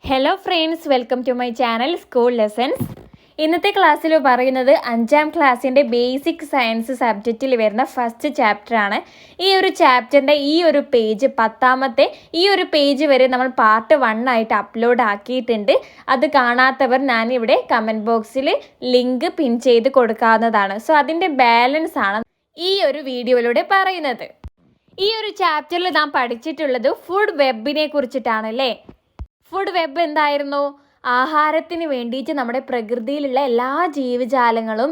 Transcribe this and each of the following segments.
Hello friends, welcome to my channel school lessons. ഇന്നത്തെ ക്ലാസ്സിൽ പറയുന്നത് 5ാം ക്ലാസ്സിൻ്റെ ബേസിക് സയൻസ് സബ്ജക്റ്റിൽ വരുന്ന ഫസ്റ്റ് ചാപ്റ്ററാണ്. ഈ ഒരു ചാപ്റ്ററിൻ്റെ ഈ ഒരു പേജ് 10ാമത്തെ ഈ ഒരു പേജ് വരെ നമ്മൾ പാർട്ട് 1 ആയിട്ട് അപ്ലോഡ് ആക്കിയിട്ടുണ്ട്. അത് കാണാത്തവർ ഞാനിവിടെ കമൻറ്റ് ബോക്സിൽ ലിങ്ക് പിൻ ചെയ്ത് കൊടുക്കാവുന്നതാണ്. സോ അതിൻ്റെ ബാലൻസ് ആണ് ഈ ഒരു വീഡിയോയിലൂടെ പറയുന്നത്. ഈ ഒരു ചാപ്റ്ററിൽ നാം പഠിച്ചിട്ടുള്ളത് ഫുഡ് വെബിനെ കുറിച്ചിട്ടാണ് അല്ലേ. ഫുഡ് വെബ് എന്തായിരുന്നു? ആഹാരത്തിന് വേണ്ടിയിട്ട് നമ്മുടെ പ്രകൃതിയിലുള്ള എല്ലാ ജീവജാലങ്ങളും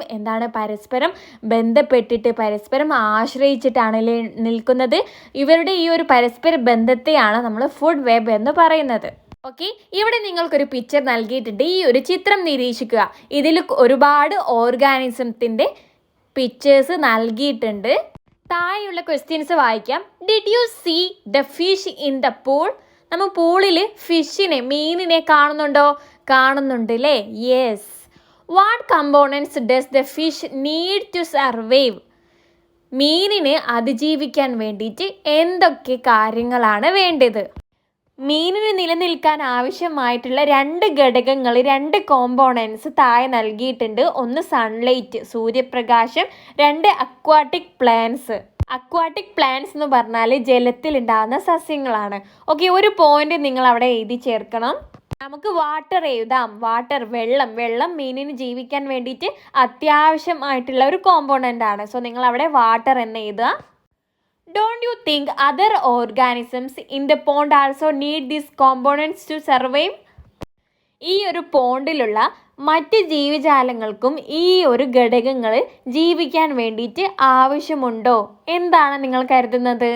പരസ്പരം ബന്ധപ്പെട്ടിട്ട് പരസ്പരം ആശ്രയിച്ചിട്ടാണ് നിൽക്കുന്നത്. ഇവരുടെ ഈ ഒരു പരസ്പര ബന്ധത്തെയാണ് നമ്മൾ ഫുഡ് വെബ് എന്ന് പറയുന്നത്. ഓക്കെ, ഇവിടെ നിങ്ങൾക്കൊരു പിക്ചർ നൽകിയിട്ടുണ്ട്. ഈ ഒരു ചിത്രം നിരീക്ഷിക്കുക. ഇതിൽ ഒരുപാട് ഓർഗാനിസത്തിൻ്റെ പിക്ചേഴ്സ് നൽകിയിട്ടുണ്ട്. താഴെയുള്ള ക്വസ്റ്റ്യൻസ് വായിക്കാം. Did you see the fish in the pool? നമ്മൾ പൂളിൽ ഫിഷിനെ, മീനിനെ കാണുന്നുണ്ട് അല്ലേ? Yes. What components does the fish need to survive? മീനിന് അതിജീവിക്കാൻ വേണ്ടിയിട്ട് എന്തൊക്കെ കാര്യങ്ങളാണ് വേണ്ടത്? മീനിന് നിലനിൽക്കാൻ ആവശ്യമായിട്ടുള്ള 2 ഘടകങ്ങൾ, 2 കോമ്പോണൻസ് താഴെ നൽകിയിട്ടുണ്ട്. ഒന്ന് സൺലൈറ്റ്, സൂര്യപ്രകാശം. 2 അക്വാട്ടിക് പ്ലാന്റ്സ്. അക്വാട്ടിക് പ്ലാന്റ്സ് എന്ന് പറഞ്ഞാൽ ജലത്തിൽ ഉണ്ടാകുന്ന സസ്യങ്ങളാണ്. ഓക്കെ, ഒരു പോയിന്റ് നിങ്ങൾ അവിടെ എഴുതി ചേർക്കണം. നമുക്ക് വാട്ടർ എഴുതാം. വാട്ടർ, വെള്ളം മീനിന് ജീവിക്കാൻ വേണ്ടിയിട്ട് അത്യാവശ്യമായിട്ടുള്ള ഒരു കോമ്പോണൻ്റ് ആണ്. സോ നിങ്ങൾ അവിടെ വാട്ടർ എന്ന് എഴുതുക. Don't you think other organisms in the pond also need these components to survive? ഈ ഒരു പോണ്ടിലുള്ള മറ്റ് ജീവജാലങ്ങൾക്കും ഈ ഒരു ഘടകങ്ങൾ ജീവിക്കാൻ വേണ്ടിയിട്ട് ആവശ്യമുണ്ടോ എന്താണ് നിങ്ങൾ കരുതുന്നത്?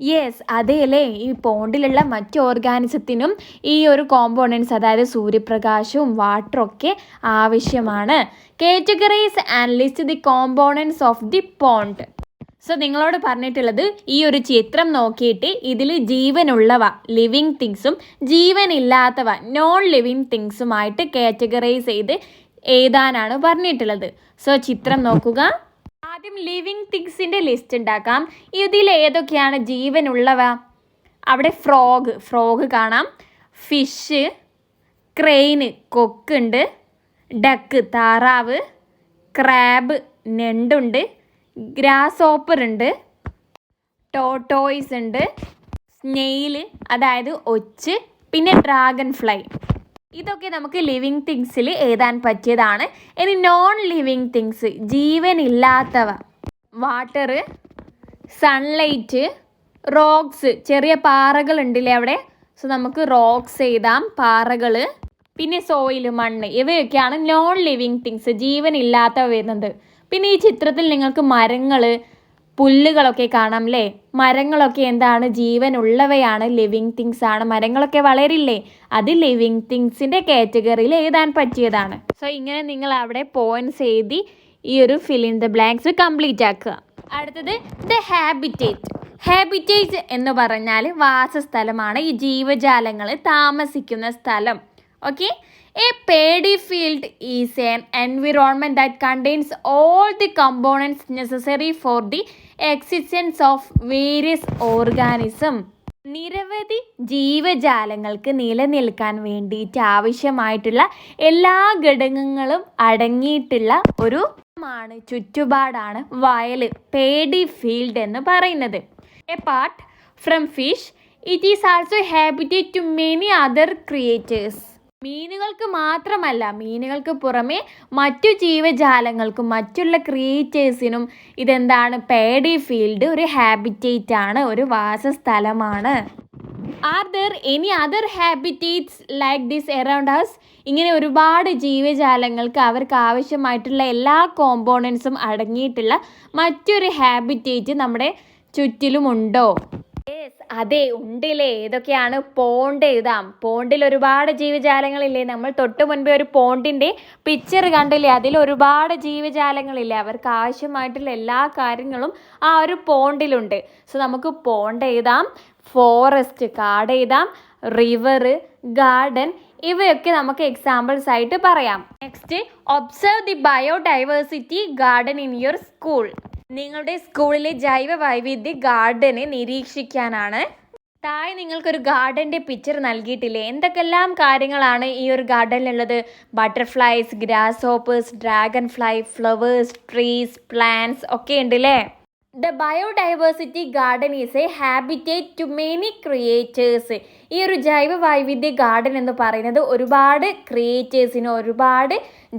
യെസ്, അതെയല്ലേ. ഈ പോണ്ടിലുള്ള മറ്റ് ഓർഗാനിസത്തിനും ഈ ഒരു കോമ്പോണൻസ്, അതായത് സൂര്യപ്രകാശവും വാട്ടറും ഒക്കെ ആവശ്യമാണ്. Categorize and list the components of the pond. So നിങ്ങളോട് പറഞ്ഞിട്ടുള്ളത് ഈ ഒരു ചിത്രം നോക്കിയിട്ട് ഇതിൽ ജീവനുള്ളവ ലിവിങ് തിങ്സും ജീവനില്ലാത്തവ നോൺ ലിവിങ് തിങ്സുമായിട്ട് കാറ്റഗറൈസ് ചെയ്ത് എഴുതാനാണ് പറഞ്ഞിട്ടുള്ളത്. സോ ചിത്രം നോക്കുക. ആദ്യം ലിവിങ് തിങ്സിൻ്റെ ലിസ്റ്റ് ഉണ്ടാക്കാം. ഇതിൽ ഏതൊക്കെയാണ് ജീവനുള്ളവ? അവിടെ ഫ്രോഗ് കാണാം, ഫിഷ്, ക്രെയിന് കൊക്കുണ്ട്, ഡക്ക് താറാവ്, ക്രാബ് ഞണ്ടുണ്ട്, ഗ്രാസ് ഹോപ്പർ ഉണ്ട്, ടോട്ടോയ്സ് ഉണ്ട്, സ്നെയിൽ അതായത് ഒച്ച്, പിന്നെ ഡ്രാഗൺ ഫ്ലൈ. ഇതൊക്കെ നമുക്ക് ലിവിങ് തിങ്സിൽ എഴുതാൻ പറ്റിയതാണ്. ഇനി നോൺ ലിവിങ് തിങ്സ്, ജീവനില്ലാത്തവ, വാട്ടർ, സൺലൈറ്റ്, റോക്സ്, ചെറിയ പാറകൾ ഉണ്ടല്ലേ അവിടെ. സോ നമുക്ക് റോക്സ് എഴുതാം, പാറകൾ. പിന്നെ സോയിൽ, മണ്ണ്. ഇവയൊക്കെയാണ് നോൺ ലിവിങ് തിങ്സ്, ജീവനില്ലാത്തവ വരുന്നത്. പിന്നെ ഈ ചിത്രത്തിൽ നിങ്ങൾക്ക് മരങ്ങൾ, പുല്ലുകളൊക്കെ കാണാം അല്ലേ. മരങ്ങളൊക്കെ എന്താണ്? ജീവനുള്ളവയാണ്, ലിവിങ് തിങ്സ് ആണ്. മരങ്ങളൊക്കെ വളരില്ലേ, അത് ലിവിങ് തിങ്സിൻ്റെ കാറ്റഗറിയിൽ എഴുതാൻ പറ്റിയതാണ്. സോ ഇങ്ങനെ നിങ്ങൾ അവിടെ പോയിന്റ്സ് എഴുതി ഈ ഒരു fill in the blanks complete ആക്കുക. അടുത്തത് ദ ഹാബിറ്റേറ്റ് എന്ന് പറഞ്ഞാൽ വാസസ്ഥലമാണ്, ഈ ജീവജാലങ്ങൾ താമസിക്കുന്ന സ്ഥലം. Okay, a paddy field is an environment that contains all the components necessary for the existence of various organisms. നിരവധി ജീവജാലങ്ങൾക്ക് നിലനിൽക്കാൻ വേണ്ടിയിട്ട് ആവശ്യമായിട്ടുള്ള എല്ലാ ഘടകങ്ങളും അടങ്ങിയിട്ടുള്ള ഒരു ചുറ്റുപാടാണ് വയൽ, പേഡി ഫീൽഡ് എന്ന് പറയുന്നത്. Apart from fish, it is also habitat to many other creatures. മീനുകൾക്ക് മാത്രമല്ല, മീനുകൾക്ക് പുറമെ മറ്റു ജീവജാലങ്ങൾക്കും മറ്റുള്ള ക്രിയേറ്റേഴ്സിനും ഇതെന്താണ്? പേഡി ഫീൽഡ് ഒരു ഹാബിറ്റേറ്റ് ആണ്, ഒരു വാസസ്ഥലമാണ്. Are there any other habitats like this around us? ഇങ്ങനെ ഒരുപാട് ജീവജാലങ്ങൾക്ക് അവർക്ക് ആവശ്യമായിട്ടുള്ള എല്ലാ കോമ്പോണൻസും അടങ്ങിയിട്ടുള്ള മറ്റൊരു ഹാബിറ്റേറ്റ് നമ്മുടെ ചുറ്റിലുമുണ്ടോ? യെസ്, അതെ, ഉണ്ടില്ലേ. ഏതൊക്കെയാണ്? പോണ്ട് എഴുതാം. പോണ്ടിൽ ഒരുപാട് ജീവജാലങ്ങളില്ലേ. നമ്മൾ തൊട്ട് മുൻപേ ഒരു പോണ്ടിൻ്റെ പിക്ചർ കണ്ടില്ലേ, അതിൽ ഒരുപാട് ജീവജാലങ്ങളില്ലേ. അവർക്ക് ആവശ്യമായിട്ടുള്ള എല്ലാ കാര്യങ്ങളും ആ ഒരു പോണ്ടിലുണ്ട്. സോ നമുക്ക് പോണ്ട് എഴുതാം, ഫോറസ്റ്റ് കാട് എഴുതാം, റിവർ, ഗാർഡൻ, ഇവയൊക്കെ നമുക്ക് എക്സാമ്പിൾസ് ആയിട്ട് പറയാം. Next, observe the biodiversity garden in your school. നിങ്ങളുടെ സ്കൂളിലെ ജൈവ വൈവിധ്യ ഗാർഡനെ നിരീക്ഷിക്കാനാണ്. താഴെ നിങ്ങൾക്കൊരു ഗാർഡൻ്റെ പിക്ചർ നൽകിയിട്ടില്ലേ? എന്തൊക്കെല്ലാം കാര്യങ്ങളാണ് ഈ ഒരു ഗാർഡനിലുള്ളത്? Butterflies, grasshoppers, dragonfly, flowers, trees, plants ഒക്കെ ഉണ്ട് അല്ലേ? The biodiversity garden is a habitat to many creators. ഈ ഒരു ജൈവ വൈവിധ്യ ഗാർഡൻ എന്ന് പറയുന്നത് ഒരുപാട് ക്രിയേറ്റേഴ്സിന്, ഒരുപാട്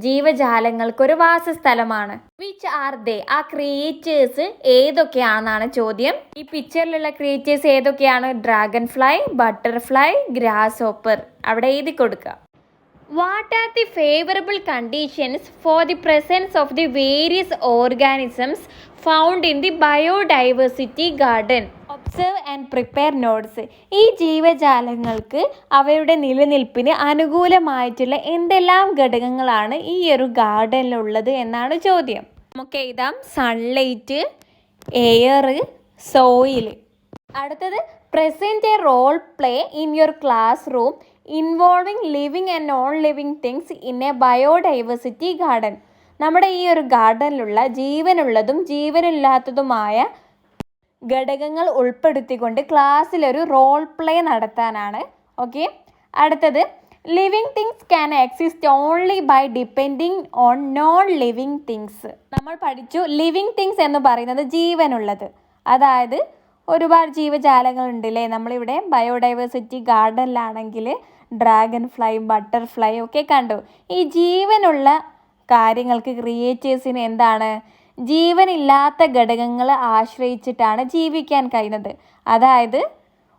ജീവജാലങ്ങൾക്ക് ഒരു വാസസ്ഥലമാണ്. Which are they? ആ ക്രിയേറ്റേഴ്സ് ഏതൊക്കെയാണെന്നാണ് ചോദ്യം. ഈ പിക്ചറിലുള്ള ക്രിയേറ്റേഴ്സ് ഏതൊക്കെയാണ്? Dragon fly, butterfly, grass hopper. അവിടെ എഴുതി കൊടുക്കുക. What are the favorable conditions for the presence of the various organisms found in the biodiversity garden? Observe and prepare notes. ഈ ജീവജാലങ്ങൾക്ക് അവയുടെ നിലനിൽപ്പിന് അനുകൂലമായിട്ടുള്ള എന്തെല്ലാം ഘടകങ്ങളാണ് ഈ ഒരു ഗാർഡനിലുള്ളത് എന്നാണ് ചോദ്യം. നമുക്ക് എഴുതാം: സൺലൈറ്റ്, എയർ, സോയിൽ. അടുത്തത്, present a role play in your classroom involving living and non living things in a biodiversity garden. നമ്മുടെ ഈ ഒരു ഗാർഡനിലുള്ള ജീവനുള്ളതും ജീവനില്ലാത്തതുമായ ഘടകങ്ങൾ ഉൾപ്പെടുത്തിക്കൊണ്ട് ക്ലാസ്സിലൊരു റോൾ പ്ലേ നടത്താനാണ്. ഓക്കെ. അടുത്തത്, living things can exist only by depending on non living things. നമ്മൾ പഠിച്ചു ലിവിങ് തിങ്സ് എന്ന് പറയുന്നത് ജീവനുള്ളത്, അതായത് ഒരുപാട് ജീവജാലങ്ങൾ ഉണ്ടല്ലേ. നമ്മളിവിടെ ബയോഡൈവേഴ്സിറ്റി ഗാർഡനിലാണെങ്കിൽ ഡ്രാഗൺ ഫ്ലൈ, ബട്ടർഫ്ലൈ ഒക്കെ കണ്ടു. ഈ ജീവനുള്ള കാര്യങ്ങൾക്ക് ക്രിയേറ്റേഴ്സിന് എന്താണ്? ജീവനില്ലാത്ത ഘടകങ്ങളെ ആശ്രയിച്ചിട്ടാണ് ജീവിക്കാൻ കഴിയുന്നത്. അതായത്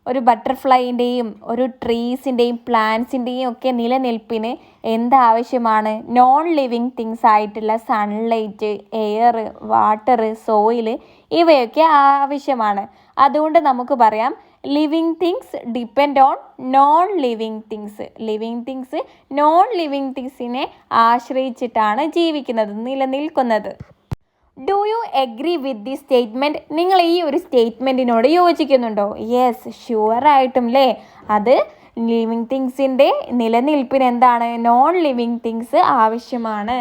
ഒരു ബട്ടർഫ്ലൈൻ്റെയും ഒരു ട്രീസിൻ്റെയും പ്ലാന്റ്സിൻ്റെയും ഒക്കെ നിലനിൽപ്പിന് എന്താവശ്യമാണ്? നോൺ ലിവിങ് തിങ്സ് ആയിട്ടുള്ള സൺലൈറ്റ്, എയർ, വാട്ടർ, സോയിൽ ഇവയൊക്കെ ആവശ്യമാണ്. അതുകൊണ്ട് നമുക്ക് പറയാം living things depend on non living things. Living things non living തിങ്സിനെ ആശ്രയിച്ചിട്ടാണ് ജീവിക്കുന്നത്, നിലനിൽക്കുന്നത്. Do you agree with the statement? നിങ്ങൾ ഈ ഒരു സ്റ്റേറ്റ്മെൻറ്റിനോട് യോജിക്കുന്നുണ്ടോ? യെസ്, ഷുവറായിട്ടും അല്ലേ. അത് ലിവിങ് തിങ്സിൻ്റെ നിലനിൽപ്പിന് എന്താണ്? നോൺ ലിവിങ് തിങ്സ് ആവശ്യമാണ്.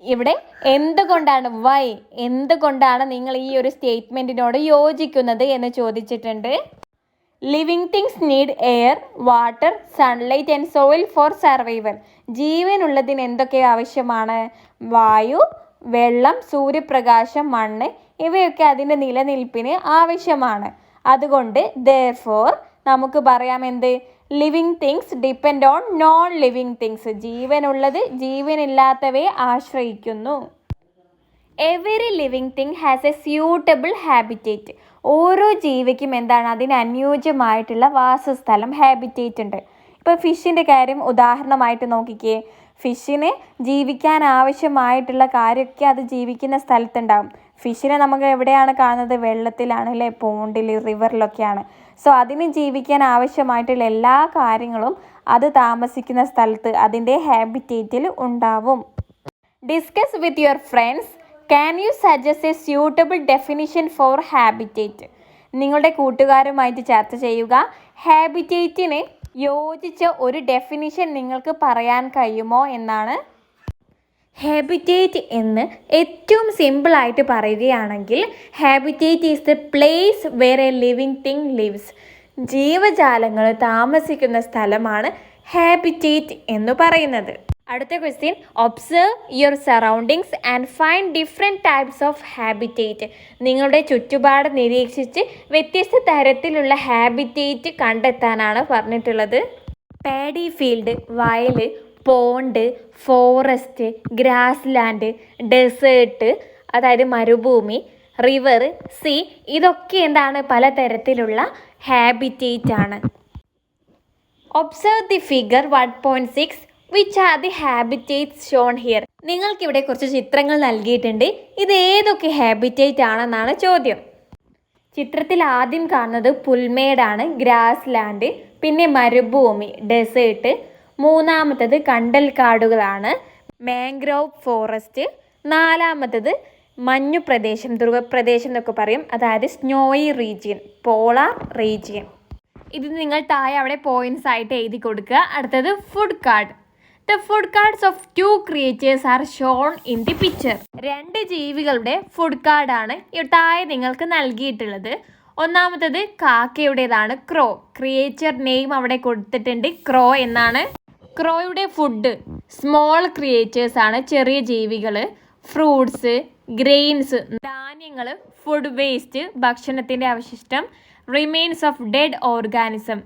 ഇവിടെ എന്തുകൊണ്ടാണ്, വൈ, എന്തുകൊണ്ടാണ് നിങ്ങൾ ഈ ഒരു സ്റ്റേറ്റ്മെൻറ്റിനോട് യോജിക്കുന്നത് എന്ന് ചോദിച്ചിട്ടുണ്ട്. Living things need air, water, sunlight and soil for survival. ജീവനുള്ളതിന് എന്തൊക്കെ ആവശ്യമാണ്? വായു, വെള്ളം, സൂര്യപ്രകാശം, മണ്ണ് ഇവയൊക്കെ അതിൻ്റെ നിലനിൽപ്പിന് ആവശ്യമാണ്. അതുകൊണ്ട് therefore നമുക്ക് പറയാം എന്ത്? Living things depend on non living things. ജീവനുള്ളത് ജീവനില്ലാത്തവയെ ആശ്രയിക്കുന്നു. Every living thing has a suitable habitat. ഓരോ ജീവിക്കും എന്താണ്? അതിന് അനുയോജ്യമായിട്ടുള്ള വാസസ്ഥലം, ഹാബിറ്റേറ്റ് ഉണ്ട്. ഇപ്പോൾ ഫിഷിൻ്റെ കാര്യം ഉദാഹരണമായിട്ട് നോക്കിക്കേ. ഫിഷിന് ജീവിക്കാൻ ആവശ്യമായിട്ടുള്ള കാര്യമൊക്കെ അത് ജീവിക്കുന്ന സ്ഥലത്തുണ്ടാകും. ഫിഷിനെ നമുക്ക് എവിടെയാണ് കാണുന്നത്? വെള്ളത്തിലാണ് അല്ലേ, പോണ്ടിൽ, റിവറിലൊക്കെയാണ്. സോ അതിന് ജീവിക്കാൻ ആവശ്യമായിട്ടുള്ള എല്ലാ കാര്യങ്ങളും അത് താമസിക്കുന്ന സ്ഥലത്ത്, അതിൻ്റെ ഹാബിറ്റേറ്റിൽ ഉണ്ടാവും. Discuss with your friends. Can you suggest a suitable definition for habitat? നിങ്ങളുടെ കൂട്ടുകാരുമായിട്ട് ചർച്ച ചെയ്യുക. ഹാബിറ്റേറ്റിന് യോജിച്ച ഒരു ഡെഫിനിഷൻ നിങ്ങൾക്ക് പറയാൻ കഴിയുമോ എന്നാണ്. ഹാബിറ്റേറ്റ് എന്ന് ഏറ്റവും സിമ്പിളായിട്ട് പറയുകയാണെങ്കിൽ habitat is the place where a living thing lives. ജീവജാലങ്ങൾ താമസിക്കുന്ന സ്ഥലമാണ് ഹാബിറ്റേറ്റ് എന്ന് പറയുന്നത്. അടുത്ത question, observe your surroundings and find different types of habitat. നിങ്ങളുടെ ചുറ്റുപാട് നിരീക്ഷിച്ച് വ്യത്യസ്ത തരത്തിലുള്ള ഹാബിറ്റേറ്റ് കണ്ടെത്താനാണ് പറഞ്ഞിട്ടുള്ളത്. പാഡി ഫീൽഡ്, വയൽ, pond, forest, grassland, desert അതായത് മരുഭൂമി, റിവർ, സീ ഇതൊക്കെ എന്താണ്? പലതരത്തിലുള്ള ഹാബിറ്റേറ്റ് ആണ്. Observe the figure 1.6 which are the habitats shown here. നിങ്ങൾക്കിവിടെ കുറച്ച് ചിത്രങ്ങൾ നൽകിയിട്ടുണ്ട്. ഇത് ഏതൊക്കെ ഹാബിറ്റേറ്റ് ആണെന്നാണ് ചോദ്യം. ചിത്രത്തിൽ ആദ്യം കാണുന്നത് പുൽമേടാണ്, ഗ്രാസ് ലാൻഡ്, പിന്നെ മരുഭൂമി, ഡെസേർട്ട്, മൂന്നാമത്തത് കണ്ടൽക്കാടുകളാണ്, മാംഗ്രോവ് ഫോറസ്റ്റ്, നാലാമത്തത് മഞ്ഞു പ്രദേശം, ധ്രുവപ്രദേശം എന്നൊക്കെ പറയും, അതായത് സ്നോയി റീജിയൻ, പോളാർ റീജിയൻ. ഇത് നിങ്ങൾ താഴെ അവിടെ പോയിന്റ്സ് ആയിട്ട് എഴുതി കൊടുക്കുക. അടുത്തത് food card. The food cards of 2 creatures are shown in the picture. 2 ജീവികളുടെ ഫുഡ് കാർഡാണ് താഴെ നിങ്ങൾക്ക് നൽകിയിട്ടുള്ളത്. ഒന്നാമത്തത് കാക്കയുടേതാണ്, ക്രോ. ക്രിയേച്ചർ നെയിം അവിടെ കൊടുത്തിട്ടുണ്ട്, ക്രോ എന്നാണ്. ക്രോയുടെ ഫുഡ് സ്മോൾ ക്രിയേച്ചേഴ്സ് ആണ്, ചെറിയ ജീവികൾ. ഫ്രൂട്ട്സ്, ഗ്രെയിൻസ്, ധാന്യങ്ങൾ. ഫുഡ് വേസ്റ്റ്, ഭക്ഷണത്തിൻ്റെ അവശിഷ്ടം. റിമെയിൻസ് ഓഫ് ഡെഡ് ഓർഗാനിസം,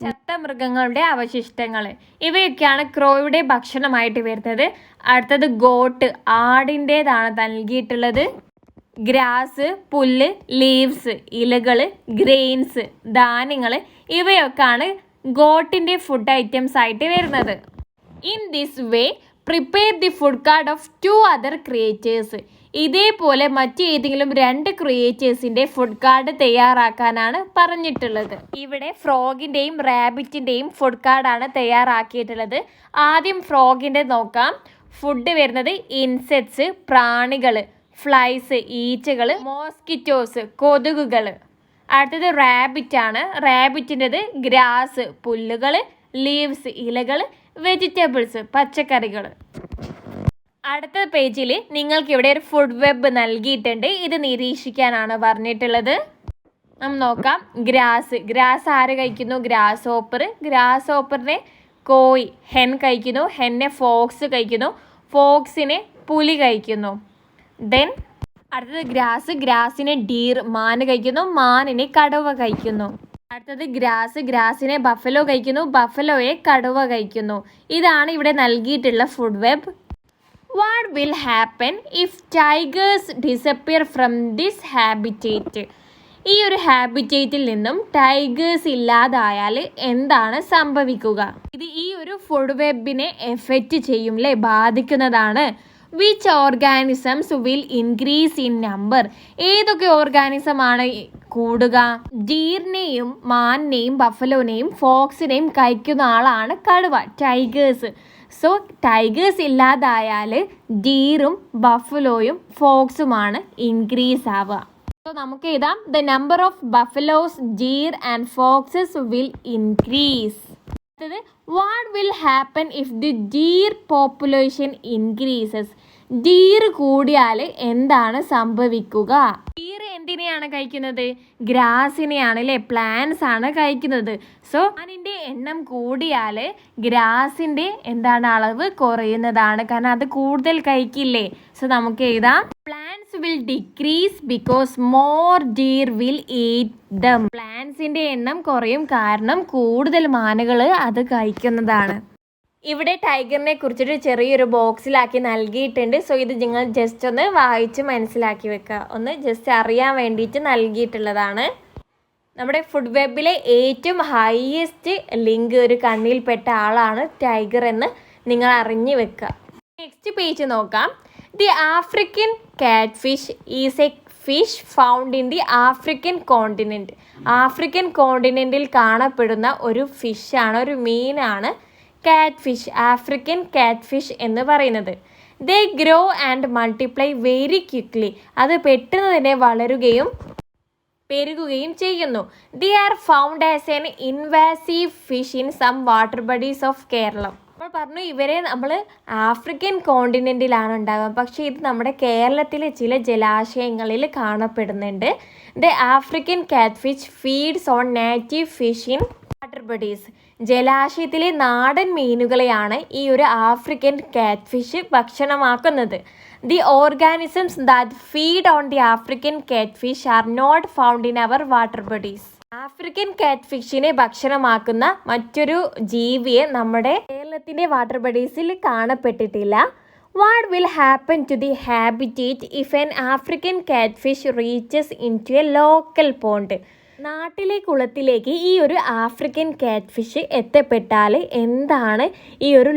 ചത്ത മൃഗങ്ങളുടെ അവശിഷ്ടങ്ങൾ. ഇവയൊക്കെയാണ് ക്രോയുടെ ഭക്ഷണമായിട്ട് വരുന്നത്. അടുത്തത് ഗോട്ട്, ആടിൻ്റേതാണ് നൽകിയിട്ടുള്ളത്. ഗ്രാസ്, പുല്ല്, ലീവ്സ്, ഇലകൾ, ഗ്രെയിൻസ്, ധാന്യങ്ങൾ. ഇവയൊക്കെയാണ് ഗോട്ടിൻ്റെ ഫുഡ് ഐറ്റംസ് ആയിട്ട് വരുന്നത്. In this way prepare the food card of 2 other creators. ഇതേപോലെ മറ്റു ഏതെങ്കിലും 2 ക്രിയേറ്റേഴ്സിൻ്റെ ഫുഡ് കാർഡ് തയ്യാറാക്കാനാണ് പറഞ്ഞിട്ടുള്ളത്. ഇവിടെ ഫ്രോഗിൻ്റെയും റാബിറ്റിൻ്റെയും ഫുഡ് കാർഡാണ് തയ്യാറാക്കിയിട്ടുള്ളത്. ആദ്യം ഫ്രോഗിൻ്റെ നോക്കാം. ഫുഡ് വരുന്നത് ഇൻസെക്ട്സ്, പ്രാണികൾ, ഫ്ലൈസ്, ഈച്ചകൾ, മോസ്കിറ്റോസ്, കൊതുകുകൾ. അടുത്തത് റാബിറ്റ് ആണ്. റാബിറ്റിൻ്റെത് ഗ്രാസ്, പുല്ലുകൾ, ലീവ്സ്, ഇലകൾ, വെജിറ്റബിൾസ്, പച്ചക്കറികൾ. അടുത്ത പേജിൽ നിങ്ങൾക്ക് ഇവിടെ ഒരു ഫുഡ് വെബ് നൽകിയിട്ടുണ്ട്. ഇത് നിരീക്ഷിക്കാനാണ് പറഞ്ഞിട്ടുള്ളത്. നമുക്ക് നോക്കാം. ഗ്രാസ് ആര് കഴിക്കുന്നു? Grass hopper. ഗ്രാസ് ഹോപ്പറിനെ കോഴി, ഹെൻ കഴിക്കുന്നു. ഹെന്നെ ഫോക്സ് കഴിക്കുന്നു. ഫോക്സിനെ പുലി കഴിക്കുന്നു. ദെൻ അടുത്തത് ഗ്രാസിനെ ഡീർ, മാന് കഴിക്കുന്നു. മാനിനെ കടുവ കഴിക്കുന്നു. അടുത്തത് ഗ്രാസിനെ ബഫലോ കഴിക്കുന്നു. ബഫലോയെ കടുവ കഴിക്കുന്നു. ഇതാണ് ഇവിടെ നൽകിയിട്ടുള്ള food web. What will happen if tigers disappear from this habitat? ഈ ഒരു ഹാബിറ്റേറ്റിൽ നിന്നും ടൈഗേഴ്സ് ഇല്ലാതായാൽ എന്താണ് സംഭവിക്കുക? ഇത് ഈ ഒരു ഫുഡ് വെബിനെ എഫക്റ്റ് ചെയ്യും, അല്ലേ, ബാധിക്കുന്നതാണ്. Which organisms will increase in number? ഏതൊക്കെ ഓർഗാനിസം ആണ് കൂടുക? ഡീറിനെയും മാനിനെയും ബഫലോനെയും ഫോക്സിനെയും കഴിക്കുന്ന ആളാണ് കടുവ, ടൈഗേഴ്സ്. സോ ടൈഗേഴ്സ് ഇല്ലാതായാൽ ഡീറും ബഫലോയും ഫോക്സുമാണ് ഇൻക്രീസ് ആവുക. സോ നമുക്ക് എഴുതാം, the number of buffaloes, deer and foxes will increase. What will happen if the deer population increases? Deer കൂടിയാൽ എന്താണ് സംഭവിക്കുക? ഡീർ എന്തിനെയാണ് കഴിക്കുന്നത്? ഗ്രാസിനെയാണ്, അല്ലേ, പ്ലാന്റ്സ് ആണ് കഴിക്കുന്നത്. സോ അതിൻ്റെ എണ്ണം കൂടിയാൽ ഗ്രാസിൻ്റെ എന്താണ് അളവ് കുറയുന്നതാണ്, കാരണം അത് കൂടുതൽ കഴിക്കില്ലേ. സോ നമുക്ക് എഴുതാം, plants will decrease because more deer will eat them. പ്ലാന്റ്സിൻ്റെ എണ്ണം കുറയും കാരണം കൂടുതൽ മാനുകൾ അത് കഴിക്കുന്നതാണ്. ഇവിടെ ടൈഗറിനെ കുറിച്ചിട്ട് ചെറിയൊരു ബോക്സിലാക്കി നൽകിയിട്ടുണ്ട്. സോ ഇത് നിങ്ങൾ ജസ്റ്റ് ഒന്ന് വായിച്ച് മനസ്സിലാക്കി വെക്കുക, ഒന്ന് ജസ്റ്റ് അറിയാൻ വേണ്ടിയിട്ട് നൽകിയിട്ടുള്ളതാണ്. നമ്മുടെ ഫുഡ് വെബിലെ ഏറ്റവും ഹൈയസ്റ്റ് ലിങ്ക് ഒരു കണ്ണിൽപ്പെട്ട ആളാണ് ടൈഗർ എന്ന് നിങ്ങൾ അറിഞ്ഞു വെക്കുക. നെക്സ്റ്റ് പേജ് നോക്കാം. The African catfish is a fish found in the African continent. African കോണ്ടിനെൻറ്റിൽ കാണപ്പെടുന്ന ഒരു ഫിഷാണ്, ഒരു മീനാണ് കാറ്റ്ഫിഷ്, ആഫ്രിക്കൻ കാറ്റ്ഫിഷ് എന്ന് പറയുന്നത്. They grow and multiply very quickly. അത് പെട്ടെന്ന് തന്നെ വളരുകയും പെരുകുകയും ചെയ്യുന്നു. They are found as an invasive fish in some water bodies of Keralam. നമ്മൾ പറഞ്ഞു ഇവരെ നമ്മൾ ആഫ്രിക്കൻ കോണ്ടിനെൻറ്റിലാണ് ഉണ്ടാകുക, പക്ഷേ ഇത് നമ്മുടെ കേരളത്തിലെ ചില ജലാശയങ്ങളിൽ കാണപ്പെടുന്നുണ്ട്. The African catfish feeds on native fish in water bodies. ജലാശയത്തിലെ നാടൻ മീനുകളെയാണ് ഈ ഒരു ആഫ്രിക്കൻ കാറ്റ്ഫിഷ് ഭക്ഷണമാക്കുന്നത്. The organisms that feed on the African catfish are not found in our water bodies. ആഫ്രിക്കൻ കാറ്റ്ഫിഷിനെ ഭക്ഷണമാക്കുന്ന മറ്റൊരു ജീവിയെ നമ്മുടെ കേരളത്തിൻ്റെ വാട്ടർ ബഡീസിൽ കാണപ്പെട്ടിട്ടില്ല. What will happen to the habitat if an African catfish reaches in to a local pond? നാട്ടിലെ കുളത്തിലേക്ക് ഈ ഒരു ആഫ്രിക്കൻ കാറ്റ്ഫിഷ് എത്തപ്പെട്ടാൽ എന്താണ് ഈ ഒരു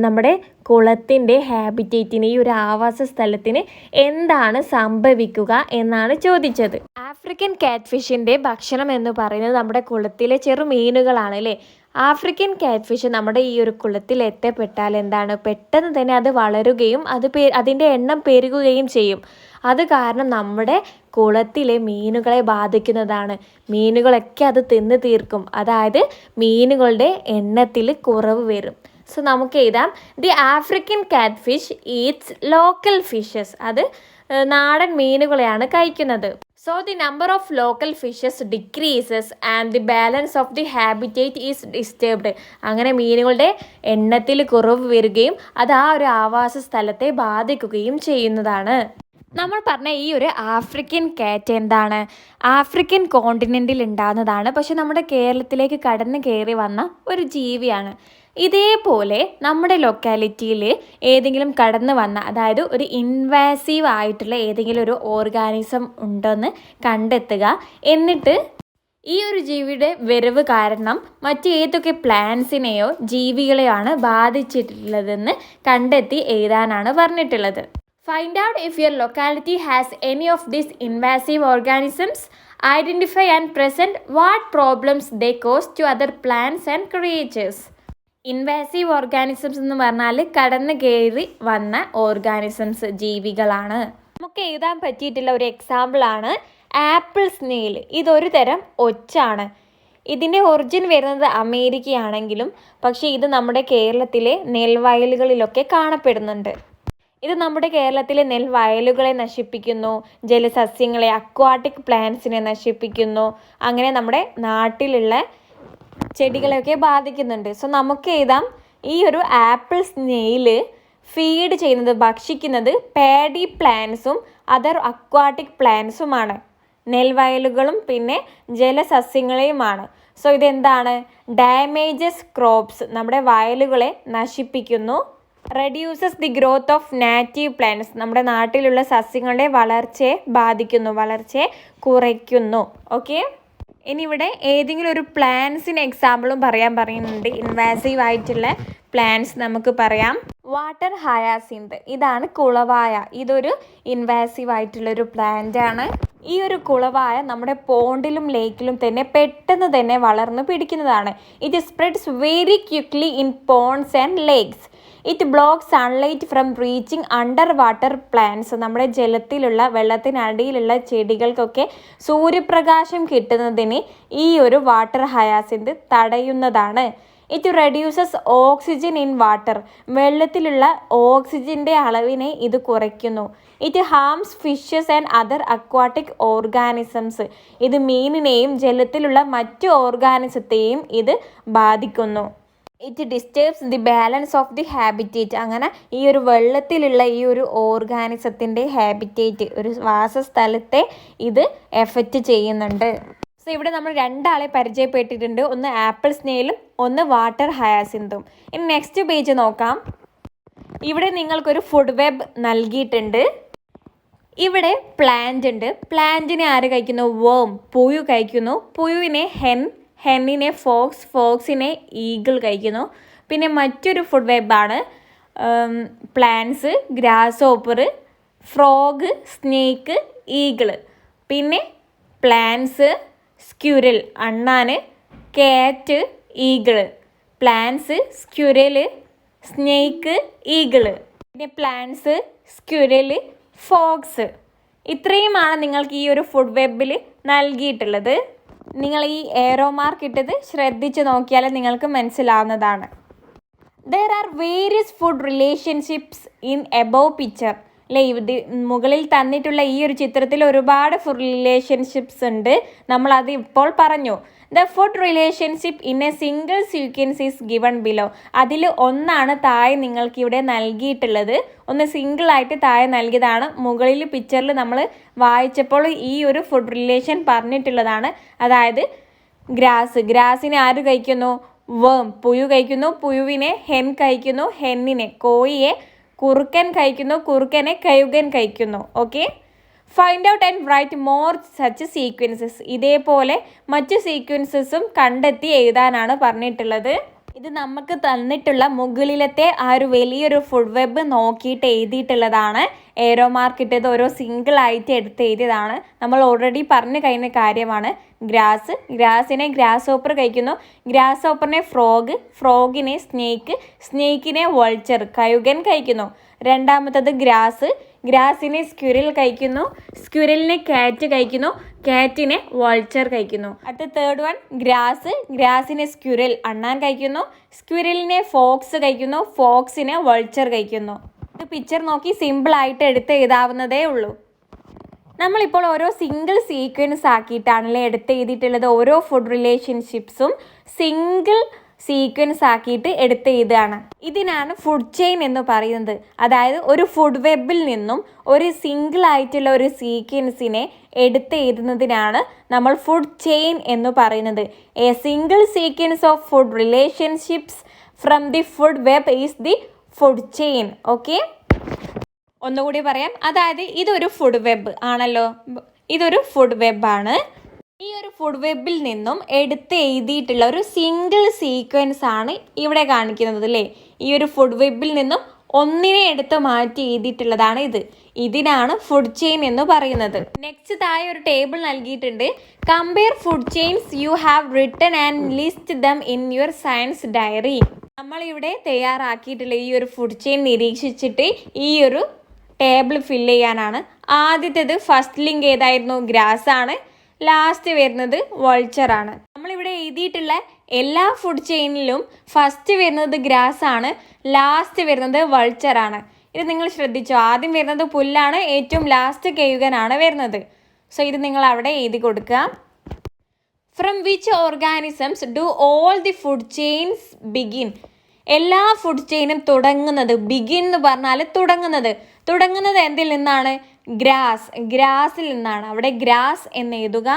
നമ്മുടെ കുളത്തിൻ്റെ ഹാബിറ്റേറ്റിന്, ഈ ഒരു ആവാസ സ്ഥലത്തിന് എന്താണ് സംഭവിക്കുക എന്നാണ് ചോദിച്ചത്. ആഫ്രിക്കൻ കാറ്റ്ഫിഷിൻ്റെ ഭക്ഷണം എന്ന് പറയുന്നത് നമ്മുടെ കുളത്തിലെ ചെറു മീനുകളാണ്, അല്ലേ. ആഫ്രിക്കൻ കാറ്റ്ഫിഷ് നമ്മുടെ ഈ ഒരു കുളത്തിൽ എത്തപ്പെട്ടാൽ എന്താണ്, പെട്ടെന്ന് തന്നെ അത് വളരുകയും അതിൻ്റെ എണ്ണം പെരുകുകയും ചെയ്യും. അത് കാരണം നമ്മുടെ കുളത്തിലെ മീനുകളെ ബാധിക്കുന്നതാണ്. മീനുകളൊക്കെ അത് തിന്ന് തീർക്കും, അതായത് മീനുകളുടെ എണ്ണത്തിൽ കുറവ് വരും. സോ നമുക്ക് എഴുതാം, the African catfish Eats local fishes. അത് നാടൻ മീനുകളെയാണ് കഴിക്കുന്നത്. So the number of local fishes decreases and the balance of the habitat is disturbed. അങ്ങനെ മീനുകളുടെ എണ്ണത്തിൽ കുറവ് വരികയും അത് ആ ഒരു ആവാസ സ്ഥലത്തെ ബാധിക്കുകയും ചെയ്യുന്നതാണ്. നമ്മൾ പറഞ്ഞ ഈ ഒരു ആഫ്രിക്കൻ കാറ്റ് എന്താണ്, ആഫ്രിക്കൻ കോണ്ടിനെൻറ്റിൽ ഉണ്ടാകുന്നതാണ്. പക്ഷെ നമ്മുടെ കേരളത്തിലേക്ക് കടന്നു കയറി വന്ന ഒരു ജീവിയാണ്. ഇതേപോലെ നമ്മുടെ ലൊക്കാലിറ്റിയിൽ ഏതെങ്കിലും കടന്നു വന്ന, അതായത് ഒരു ഇൻവാസീവ് ആയിട്ടുള്ള ഏതെങ്കിലും ഒരു ഓർഗാനിസം ഉണ്ടെന്ന് കണ്ടെത്തുക. എന്നിട്ട് ഈ ഒരു ജീവിയുടെ വരവ് കാരണം മറ്റേതൊക്കെ പ്ലാന്റ്സിനെയോ ജീവികളെയോ ആണ് ബാധിച്ചിട്ടുള്ളതെന്ന് കണ്ടെത്തി എഴുതാനാണ് പറഞ്ഞിട്ടുള്ളത്. Find out if your locality has any of these invasive organisms. Identify and present what problems they cause to other plants and creatures. Invasive organisms എന്ന് പറഞ്ഞാൽ കടന്നു കയറി വന്ന ഓർഗാനിസംസ്, ജീവികളാണ്. നമുക്ക് എഴുതാൻ പറ്റിയിട്ടുള്ള ഒരു എക്സാമ്പിളാണ് ആപ്പിൾ സ്നെയിൽ. ഇതൊരു തരം ഒച്ചാണ്. ഇതിൻ്റെ ഒറിജിൻ വരുന്നത് അമേരിക്കയാണെങ്കിലും പക്ഷേ ഇത് നമ്മുടെ കേരളത്തിലെ നെൽവയലുകളിലൊക്കെ കാണപ്പെടുന്നുണ്ട്. ഇത് നമ്മുടെ കേരളത്തിലെ നെൽവയലുകളെ നശിപ്പിക്കുന്നു, ജലസസ്യങ്ങളെ, അക്വാട്ടിക് പ്ലാന്റ്സിനെ നശിപ്പിക്കുന്നു. അങ്ങനെ നമ്മുടെ നാട്ടിലുള്ള ചെടികളെയൊക്കെ ബാധിക്കുന്നുണ്ട്. സോ നമുക്ക് എഴുതാം, ഈ ഒരു ആപ്പിൾ സ്നെയിൽ ഫീഡ് ചെയ്യുന്നത്, ഭക്ഷിക്കുന്നത് പാഡി പ്ലാന്റ്സും അതർ അക്വാട്ടിക് പ്ലാന്റ്സുമാണ്, നെൽവയലുകളും പിന്നെ ജലസസ്യങ്ങളെയുമാണ്. സോ ഇതെന്താണ്, ഡാമേജസ് ക്രോപ്സ്, നമ്മുടെ വയലുകളെ നശിപ്പിക്കുന്നു. Reduces the growth of native plants, നമ്മുടെ നാട്ടിലുള്ള സസ്യങ്ങളുടെ വളർച്ചയെ ബാധിക്കുന്നു, വളർച്ചയെ കുറയ്ക്കുന്നു. ഓക്കെ, ഇനി ഇവിടെ ഏതെങ്കിലും ഒരു പ്ലാന്റ്സിന് എക്സാമ്പിളും പറയുന്നുണ്ട്. ഇൻവാസീവ് ആയിട്ടുള്ള പ്ലാന്റ്സ് നമുക്ക് പറയാം. വാട്ടർ ഹയാസിന്ത്, ഇതാണ് കുളവായ. ഇതൊരു ഇൻവാസീവ് ആയിട്ടുള്ളൊരു പ്ലാന്റ് ആണ്. ഈ ഒരു കുളവായ നമ്മുടെ പോണ്ടിലും ലേക്കിലും തന്നെ പെട്ടെന്ന് തന്നെ വളർന്ന് പിടിക്കുന്നതാണ്. It spreads very quickly in ponds and lakes. It block sunlight from reaching underwater plants. നമ്മുടെ ജലത്തിലുള്ള, വെള്ളത്തിനടിയിലുള്ള ചെടികൾക്കൊക്കെ സൂര്യപ്രകാശം കിട്ടുന്നതിന് ഈ ഒരു വാട്ടർ ഹയാസിന്ത് തടയുന്നതാണ്. It reduces oxygen in water, വെള്ളത്തിലുള്ള ഓക്സിജൻ്റെ അളവിനെ ഇത് കുറയ്ക്കുന്നു. It harms fishes and other aquatic organisms, ഇത് മീനിനെയും ജലത്തിലുള്ള മറ്റു ഓർഗാനിസത്തെയും ഇത് ബാധിക്കുന്നു. It disturbs the balance of the habitat, അങ്ങനെ ഈ ഒരു വെള്ളത്തിലുള്ള ഈ ഒരു ഓർഗാനിസത്തിൻ്റെ ഹാബിറ്റേറ്റ്, ഒരു വാസസ്ഥലത്തെ ഇത് എഫക്റ്റ് ചെയ്യുന്നുണ്ട്. സോ ഇവിടെ നമ്മൾ രണ്ടാളെ പരിചയപ്പെട്ടിട്ടുണ്ട്, ഒന്ന് ആപ്പിൾ സ്നെയിലും ഒന്ന് വാട്ടർ ഹയാസിന്തും. ഇനി നെക്സ്റ്റ് പേജ് നോക്കാം. ഇവിടെ നിങ്ങൾക്കൊരു ഫുഡ് വെബ് നൽകിയിട്ടുണ്ട്. ഇവിടെ പ്ലാന്റ് ഉണ്ട്. പ്ലാന്റിനെ ആര് കഴിക്കുന്നു? വേം, പുഴു കഴിക്കുന്നു. പുഴുവിനെ ഹെന്നിനെ ഫോക്സ്, ഫോക്സിനെ ഈഗിൾ കഴിക്കുന്നു. പിന്നെ മറ്റൊരു ഫുഡ് വെബാണ് plants, grasshopper, frog, snake, eagle. പിന്നെ പ്ലാന്റ്സ്, സ്ക്യുരൽ, അണ്ണാന്, cat, eagle. Plants, squirrel, snake, eagle. പിന്നെ പ്ലാന്റ്സ്, സ്ക്യുരല്, ഫോക്സ്. ഇത്രയുമാണ് നിങ്ങൾക്ക് ഈ ഒരു ഫുഡ് വെബിൽ നൽകിയിട്ടുള്ളത്. നിങ്ങൾ ഈ ഏറോ മാർക്ക് ഇട്ടത് ശ്രദ്ധിച്ച് നോക്കിയാൽ നിങ്ങൾക്ക് മനസ്സിലാവുന്നതാണ്. There are various food relationships in above picture. അല്ലേ, ഇത് മുകളിൽ തന്നിട്ടുള്ള ഈ ഒരു ചിത്രത്തിൽ ഒരുപാട് ഫുഡ് റിലേഷൻഷിപ്സ് ഉണ്ട്. നമ്മളത് ഇപ്പോൾ പറഞ്ഞു. The food relationship in A single sequence is given below. അതിൽ ഒന്നാണ് താഴെ നിങ്ങൾക്ക് ഇവിടെ നൽകിയിട്ടുള്ളത്. ഒന്ന് സിംഗിളായിട്ട് താഴെ നൽകിയതാണ്. മുകളിൽ പിക്ചറിൽ നമ്മൾ വായിച്ചപ്പോൾ ഈ ഒരു ഫുഡ് റിലേഷൻ പറഞ്ഞിട്ടുള്ളതാണ്. അതായത് ഗ്രാസിനെ ആര് കഴിക്കുന്നു? വേം, പുഴു കഴിക്കുന്നു. പുഴുവിനെ ഹെൻ കഴിക്കുന്നു. ഹെന്നിനെ, കോഴിയെ കുറുക്കൻ കഴിക്കുന്നു. കുറുക്കനെ കഴുകൻ കഴിക്കുന്നു. Okay, find out and write more such sequences. ഇതേപോലെ മറ്റു സീക്വൻസസും കണ്ടെത്തി എഴുതാനാണ് പറഞ്ഞിട്ടുള്ളത്. ഇത് നമുക്ക് തന്നിട്ടുള്ള മുകളിലത്തെ ആ ഒരു വലിയൊരു ഫുഡ് വെബ് നോക്കിയിട്ട് എഴുതിയിട്ടുള്ളതാണ്. ഏറോ മാർക്ക് ഇട്ടത് ഓരോ സിംഗിളായിട്ട് എടുത്ത് എഴുതിയതാണ്. നമ്മൾ ഓൾറെഡി പറഞ്ഞു കഴിഞ്ഞ കാര്യമാണ്. ഗ്രാസിനെ ഗ്രാസ് ഹോപ്പർ കഴിക്കുന്നു. ഗ്രാസ് ഹോപ്പറിനെ ഫ്രോഗ്, ഫ്രോഗിനെ സ്നേക്ക്, സ്നേക്കിനെ വൾച്ചർ, കഴുകൻ കഴിക്കുന്നു. രണ്ടാമത്തത് ഗ്രാസിനെ സ്ക്യുരൽ കഴിക്കുന്നു. സ്ക്യുരലിനെ കാറ്റ് കഴിക്കുന്നു. കാറ്റിനെ വൾച്ചർ കഴിക്കുന്നു. അടുത്ത തേർഡ് വൺ ഗ്രാസിനെ സ്ക്യുരൽ, അണ്ണാൻ കഴിക്കുന്നു. സ്ക്യുരലിനെ ഫോക്സ് കഴിക്കുന്നു. ഫോക്സിനെ വൾച്ചർ കഴിക്കുന്നു. ഇത് പിക്ചർ നോക്കി സിമ്പിളായിട്ട് എടുത്ത് എഴുതാവുന്നതേ ഉള്ളൂ. നമ്മളിപ്പോൾ ഓരോ സിംഗിൾ സീക്വൻസ് ആക്കിയിട്ടാണല്ലേ എടുത്ത് എഴുതിയിട്ടുള്ളത്. ഓരോ ഫുഡ് റിലേഷൻഷിപ്സും സിംഗിൾ സീക്വൻസ് ആക്കിയിട്ട് എടുത്ത് എഴുതുകയാണ്. ഇതിനാണ് ഫുഡ് ചെയിൻ എന്ന് പറയുന്നത്. അതായത് ഒരു ഫുഡ് വെബിൽ നിന്നും ഒരു സിംഗിൾ ആയിട്ടുള്ള ഒരു സീക്വൻസിനെ എടുത്ത് എഴുതുന്നതിനാണ് നമ്മൾ ഫുഡ് ചെയിൻ എന്ന് പറയുന്നത്. A single sequence of food relationships from the food web is the food chain. Okay, ഒന്നുകൂടി പറയാം. അതായത് ഇതൊരു ഫുഡ് വെബ് ആണല്ലോ, ഇതൊരു ഫുഡ് വെബാണ്. ഈ ഒരു ഫുഡ് വെബിൽ നിന്നും എടുത്ത് എഴുതിയിട്ടുള്ള ഒരു സിംഗിൾ സീക്വൻസ് ആണ് ഇവിടെ കാണിക്കുന്നത് അല്ലേ. ഈ ഒരു ഫുഡ് വെബിൽ നിന്നും ഒന്നിനെ എടുത്ത് മാറ്റി എഴുതിയിട്ടുള്ളതാണ് ഇത്. ഇതിനാണ് ഫുഡ് ചെയിൻ എന്ന് പറയുന്നത്. നെക്സ്റ്റ് താഴെ ഒരു ടേബിൾ നൽകിയിട്ടുണ്ട്. Compare food chains you have written and list them in your science diary. നമ്മളിവിടെ തയ്യാറാക്കിയിട്ടുള്ള ഈ ഒരു ഫുഡ് ചെയിൻ നിരീക്ഷിച്ചിട്ട് ഈ ഒരു ടേബിൾ ഫില്ല് ചെയ്യാനാണ്. ആദ്യത്തേത് ഫസ്റ്റ് ലിങ്ക് ഏതായിരുന്നു? ഗ്രാസ് ആണ്. ലാസ്റ്റ് വരുന്നത് വൾച്ചറാണ്. നമ്മളിവിടെ എഴുതിയിട്ടുള്ള എല്ലാ ഫുഡ് ചെയിനിലും ഫസ്റ്റ് വരുന്നത് ഗ്രാസ് ആണ്, ലാസ്റ്റ് വരുന്നത് വൾച്ചറാണ്. ഇത് നിങ്ങൾ ശ്രദ്ധിച്ചോ? ആദ്യം വരുന്നത് പുല്ലാണ്, ഏറ്റവും ലാസ്റ്റ് കെഴുകനാണ് വരുന്നത്. സോ ഇത് നിങ്ങൾ അവിടെ എഴുതി കൊടുക്കുക. From which organisms do all the food chains begin? എല്ലാ ഫുഡ് ചെയിനും തുടങ്ങുന്നത്, ബിഗിൻ എന്ന് പറഞ്ഞാൽ തുടങ്ങുന്നത് എന്തിൽ നിന്നാണ്? ഗ്രാസിൽ നിന്നാണ്. അവിടെ ഗ്രാസ് എന്ന് എഴുതുക.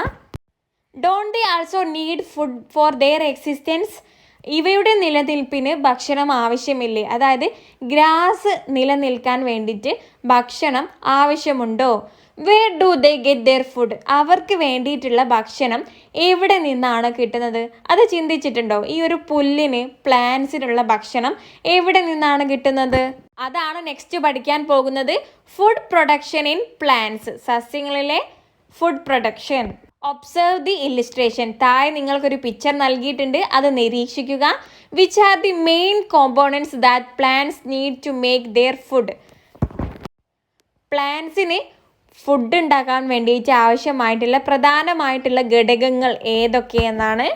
Don't they also need food for their existence? ഇവയുടെ നിലനിൽപ്പിന് ഭക്ഷണം ആവശ്യമില്ലേ? അതായത് ഗ്രാസ് നിലനിൽക്കാൻ വേണ്ടിയിട്ട് ഭക്ഷണം ആവശ്യമുണ്ടോ? Where do they get their food? അവർക്ക് വേണ്ടിയിട്ടുള്ള ഭക്ഷണം എവിടെ നിന്നാണ് കിട്ടുന്നത്? അത് ചിന്തിച്ചിട്ടുണ്ടോ? ഈ ഒരു പുല്ലിന്, പ്ലാന്റ്സിനുള്ള ഭക്ഷണം എവിടെ നിന്നാണ് കിട്ടുന്നത്? അതാണ് നെക്സ്റ്റ് പഠിക്കാൻ പോകുന്നത്. ഫുഡ് പ്രൊഡക്ഷൻ ഇൻ പ്ലാന്റ്സ്, സസ്യങ്ങളിലെ food production. Observe the illustration. താഴെ നിങ്ങൾക്കൊരു പിക്ചർ നൽകിയിട്ടുണ്ട്, അത് നിരീക്ഷിക്കുക. Which are the main components that plants need to make their food? പ്ലാന്റ്സിന് ഫുഡ് ഉണ്ടാക്കാൻ വേണ്ടിയിട്ട് ആവശ്യമായിട്ടുള്ള പ്രധാനമായിട്ടുള്ള ഘടകങ്ങൾ ഏതൊക്കെയെന്നാണ്?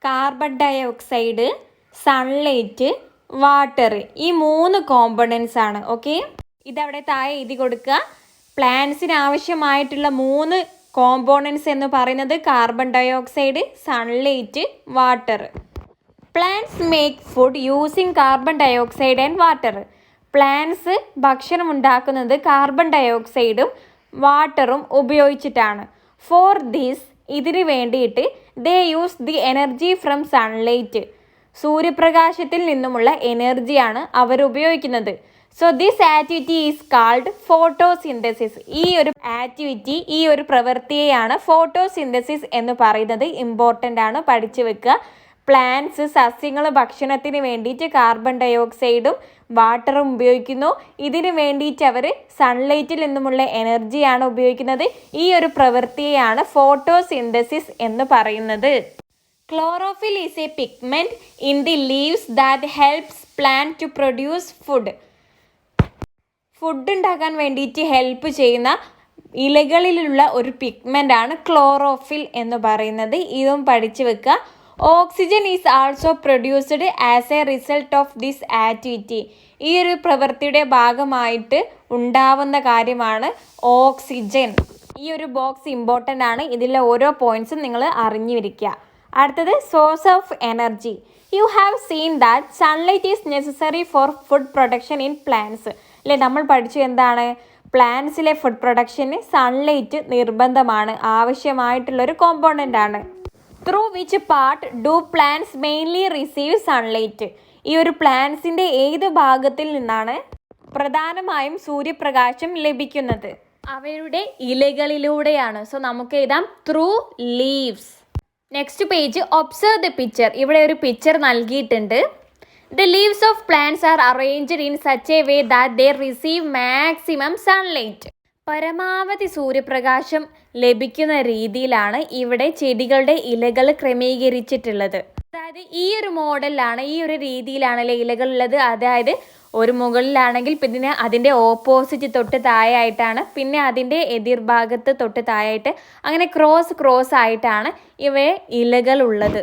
Carbon dioxide, sunlight, water. ഈ 3 കോമ്പണൻസ് ആണ്. ഓക്കെ, ഇതവിടെ താഴെ എഴുതി കൊടുക്കുക. പ്ലാന്റ്സിന് ആവശ്യമായിട്ടുള്ള 3 കോമ്പോണൻസ് എന്ന് പറയുന്നത് carbon dioxide, sunlight, water. Plants make food using carbon dioxide and water. Plants ഭക്ഷണം ഉണ്ടാക്കുന്നത് കാർബൺ ഡയോക്സൈഡും വാട്ടറും ഉപയോഗിച്ചിട്ടാണ്. ഫോർ ദിസ്, ഇതിന് വേണ്ടിയിട്ട് they use the energy from sunlight. സൂര്യപ്രകാശത്തിൽ നിന്നുമുള്ള എനർജിയാണ് അവർ ഉപയോഗിക്കുന്നത്. So this activity is called photosynthesis. ഈ ഒരു പ്രവൃത്തിയെയാണ് ഫോട്ടോസിന്തസിസ് എന്ന് പറയുന്നത്. ഇമ്പോർട്ടൻ്റ് ആണ്, പഠിച്ചു വെക്കുക. പ്ലാന്റ്സ്, സസ്യങ്ങൾ ഭക്ഷണത്തിന് വേണ്ടിയിട്ട് കാർബൺ ഡയോക്സൈഡും വാട്ടറും ഉപയോഗിക്കുന്നു. ഇതിന് വേണ്ടിയിട്ട് അവർ സൺലൈറ്റിൽ നിന്നുമുള്ള എനർജിയാണ് ഉപയോഗിക്കുന്നത്. ഈ ഒരു പ്രവൃത്തിയെയാണ് ഫോട്ടോസിന്തസിസ് എന്ന് പറയുന്നത്. Chlorophyll is a pigment in the leaves that helps plant to produce food. Food ഉണ്ടാക്കാൻ വേണ്ടിയിട്ട് ഹെൽപ്പ് ചെയ്യുന്ന ഇലകളിലുള്ള ഒരു പിഗ്മെന്റ് ആണ് ക്ലോറോഫിൽ എന്ന് പറയുന്നത്. ഇതും പഠിച്ചു വെക്കുക. Oxygen is also produced as a result of this activity. ഈ ഒരു പ്രവൃത്തിയുടെ ഭാഗമായിട്ട് ഉണ്ടാവുന്ന കാര്യമാണ് ഓക്സിജൻ. ഈ ഒരു ബോക്സ് ഇമ്പോർട്ടൻ്റ് ആണ്. ഇതിലെ ഓരോ പോയിന്റ്സും നിങ്ങൾ അറിഞ്ഞിരിക്കുക. അടുത്തത് source of energy. U have seen that sunlight is necessary for food production in plants. അല്ലേ, നമ്മൾ പഠിച്ചു എന്താണ്? പ്ലാന്റ്സിലെ ഫുഡ് പ്രൊഡക്ഷന് സൺലൈറ്റ് നിർബന്ധമാണ്, ആവശ്യമായിട്ടുള്ളൊരു കോമ്പോണൻ്റ് ആണ്. Through which part do plants mainly receive sunlight? ഈ ഒരു പ്ലാന്റ്സിൻ്റെ ഏത് ഭാഗത്തിൽ നിന്നാണ് പ്രധാനമായും സൂര്യപ്രകാശം ലഭിക്കുന്നത്? അവയുടെ ഇലകളിലൂടെയാണ്. സോ നമുക്ക് എഴുതാം through leaves. Next page, observe the picture. ഇവിടെ ഒരു പിക്ചർ നൽകിയിട്ടുണ്ട്. The leaves of plants R arranged in such a way that they receive maximum sunlight. പരമാവധി സൂര്യപ്രകാശം ലഭിക്കുന്ന രീതിയിലാണ് ഇവിടെ ചെടികളുടെ ഇലകൾ ക്രമീകരിച്ചിട്ടുള്ളത്. അതായത് ഈ ഒരു മോഡലിലാണ്, ഈ ഒരു രീതിയിലാണല്ലേ ഇലകളുള്ളത്. അതായത് ഒരു മുകളിലാണെങ്കിൽ പിന്നെ അതിൻ്റെ ഓപ്പോസിറ്റ് തൊട്ട് താഴെയായിട്ടാണ്, പിന്നെ അതിൻ്റെ എതിർഭാഗത്ത് തൊട്ട് താഴെയായിട്ട്, അങ്ങനെ ക്രോസ് ആയിട്ടാണ് ഇവയെ ഇലകൾ ഉള്ളത്.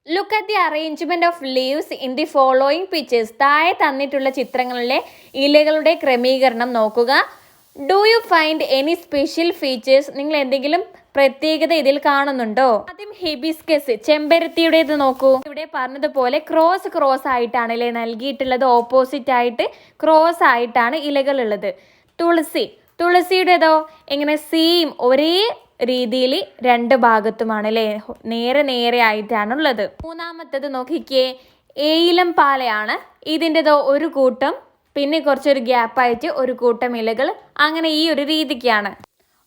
Look at the arrangement of leaves in the following pictures. താഴെ തന്നിട്ടുള്ള ചിത്രങ്ങളിലെ ഇലകളുടെ ക്രമീകരണം നോക്കുക. Do you find any special features? നിങ്ങൾ എന്തെങ്കിലും പ്രത്യേകത ഇതിൽ കാണുന്നുണ്ടോ? ആദ്യം ഹിബിസ്കസ്, ചെമ്പരത്തിയുടേത് നോക്കൂ. ഇവിടെ പറഞ്ഞതുപോലെ ക്രോസ് ആയിട്ടാണ് അല്ലേ നൽകിയിട്ടുള്ളത്. ഓപ്പോസിറ്റ് ആയിട്ട് ക്രോസ് ആയിട്ടാണ് ഇലകൾ ഉള്ളത്. തുളസിയുടേതോ എങ്ങനെ സെയിം ഒരേ രീതിയിൽ രണ്ട് ഭാഗത്തുമാണ് അല്ലേ, നേരെ ആയിട്ടാണുള്ളത്. മൂന്നാമത്തത് നോക്കിക്കേ, ഏയിലം പാലയാണ്. ഇതിൻ്റെതോ ഒരു കൂട്ടം, പിന്നെ കുറച്ചൊരു ഗ്യാപ്പായിട്ട് ഒരു കൂട്ടം ഇലകൾ, അങ്ങനെ ഈ ഒരു രീതിക്കാണ്.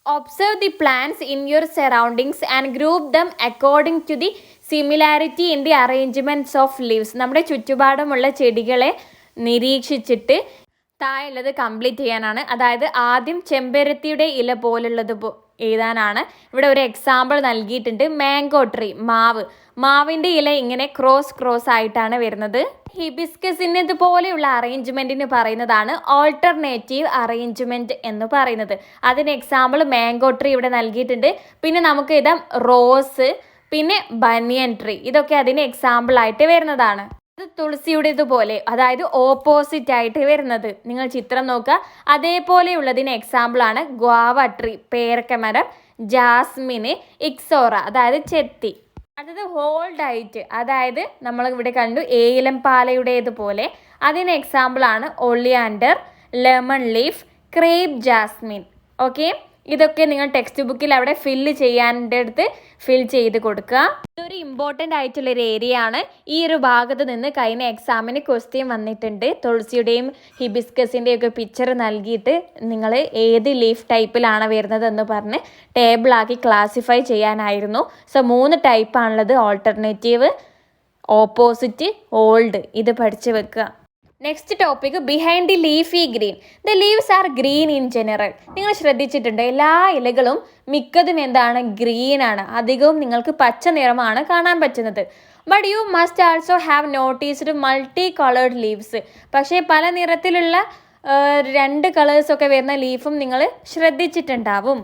Observe the plants in your surroundings and group them according to the similarity in the arrangements of leaves. നമ്മുടെ ചുറ്റുപാടുമുള്ള ചെടികളെ നിരീക്ഷിച്ചിട്ട് താഴെയുള്ളത് കംപ്ലീറ്റ് ചെയ്യാനാണ്. അതായത് ആദ്യം ചെമ്പരത്തിയുടെ ഇല പോലുള്ളത് എഴുതാനാണ്. ഇവിടെ ഒരു എക്സാമ്പിൾ നൽകിയിട്ടുണ്ട്. മാംഗോ ട്രീ, മാവിൻ്റെ ഇല ഇങ്ങനെ ക്രോസ് ആയിട്ടാണ് വരുന്നത്. ഹിബിസ്കസിന് ഇതുപോലെയുള്ള അറേഞ്ച്മെന്റിന് പറയുന്നതാണ് ഓൾട്ടർനേറ്റീവ് അറേഞ്ച്മെന്റ് എന്ന് പറയുന്നത്. അതിന് എക്സാമ്പിൾ മാംഗോ ട്രീ ഇവിടെ നൽകിയിട്ടുണ്ട്. പിന്നെ നമുക്ക് ഇതാ റോസ്, പിന്നെ ബനിയൻ ട്രീ, ഇതൊക്കെ അതിന് എക്സാമ്പിൾ ആയിട്ട് വരുന്നതാണ്. ഇത് തുളസിയുടേതുപോലെ, അതായത് ഓപ്പോസിറ്റ് ആയിട്ട് വരുന്നത്. നിങ്ങൾ ചിത്രം നോക്കുക. അതേപോലെയുള്ളതിന് എക്സാമ്പിൾ ആണ് ഗ്വാവ ട്രീ, പേരക്കമരം, ജാസ്മിന്, ഇക്സോറ, അതായത് ചെത്തി. അടുത്തത് ഹോൾഡ് ആയിട്ട്, അതായത് നമ്മൾ ഇവിടെ കണ്ടു ഏലം പാലയുടേതുപോലെ, അതിന് എക്സാമ്പിൾ ആണ് oleander, lemon leaf, crepe jasmine. Okay, ഇതൊക്കെ നിങ്ങൾ ടെക്സ്റ്റ് ബുക്കിൽ അവിടെ ഫില്ല് ചെയ്യാൻ്റെ അടുത്ത് ഫിൽ ചെയ്ത് കൊടുക്കുക. ഇതൊരു ഇമ്പോർട്ടൻ്റ് ആയിട്ടുള്ളൊരു ഏരിയ ആണ്. ഈ ഒരു ഭാഗത്ത് നിന്ന് കഴിഞ്ഞ എക്സാമിന് ക്വസ്റ്റ്യൻ വന്നിട്ടുണ്ട്. തുളസിയുടെയും ഹിബിസ്കസിൻ്റെയും ഒക്കെ പിക്ചർ നൽകിയിട്ട് നിങ്ങൾ ഏത് ലീഫ് ടൈപ്പിലാണ് വരുന്നത് എന്ന് പറഞ്ഞ് ടേബിളാക്കി ക്ലാസിഫൈ ചെയ്യാനായിരുന്നു. സോ 3 ടൈപ്പാണുള്ളത്: ഓൾട്ടർനേറ്റീവ്, ഓപ്പോസിറ്റ്, ഓൾഡ്. ഇത് പഠിച്ചു വെക്കുക. Next topic, behind the leafy green. The leaves are green in general. നിങ്ങൾ ശ്രദ്ധിച്ചിട്ടുണ്ട്, എല്ലാ ഇലകളും മിക്കതും എന്താണ്, ഗ്രീൻ ആണ്. അധികവും നിങ്ങൾക്ക് പച്ച നിറമാണ് കാണാൻ പറ്റുന്നത്. But you must also have noticed multi coloured leaves. പക്ഷേ പല നിറത്തിലുള്ള 2 കളേഴ്സൊക്കെ വരുന്ന ലീഫും നിങ്ങൾ ശ്രദ്ധിച്ചിട്ടുണ്ടാവും.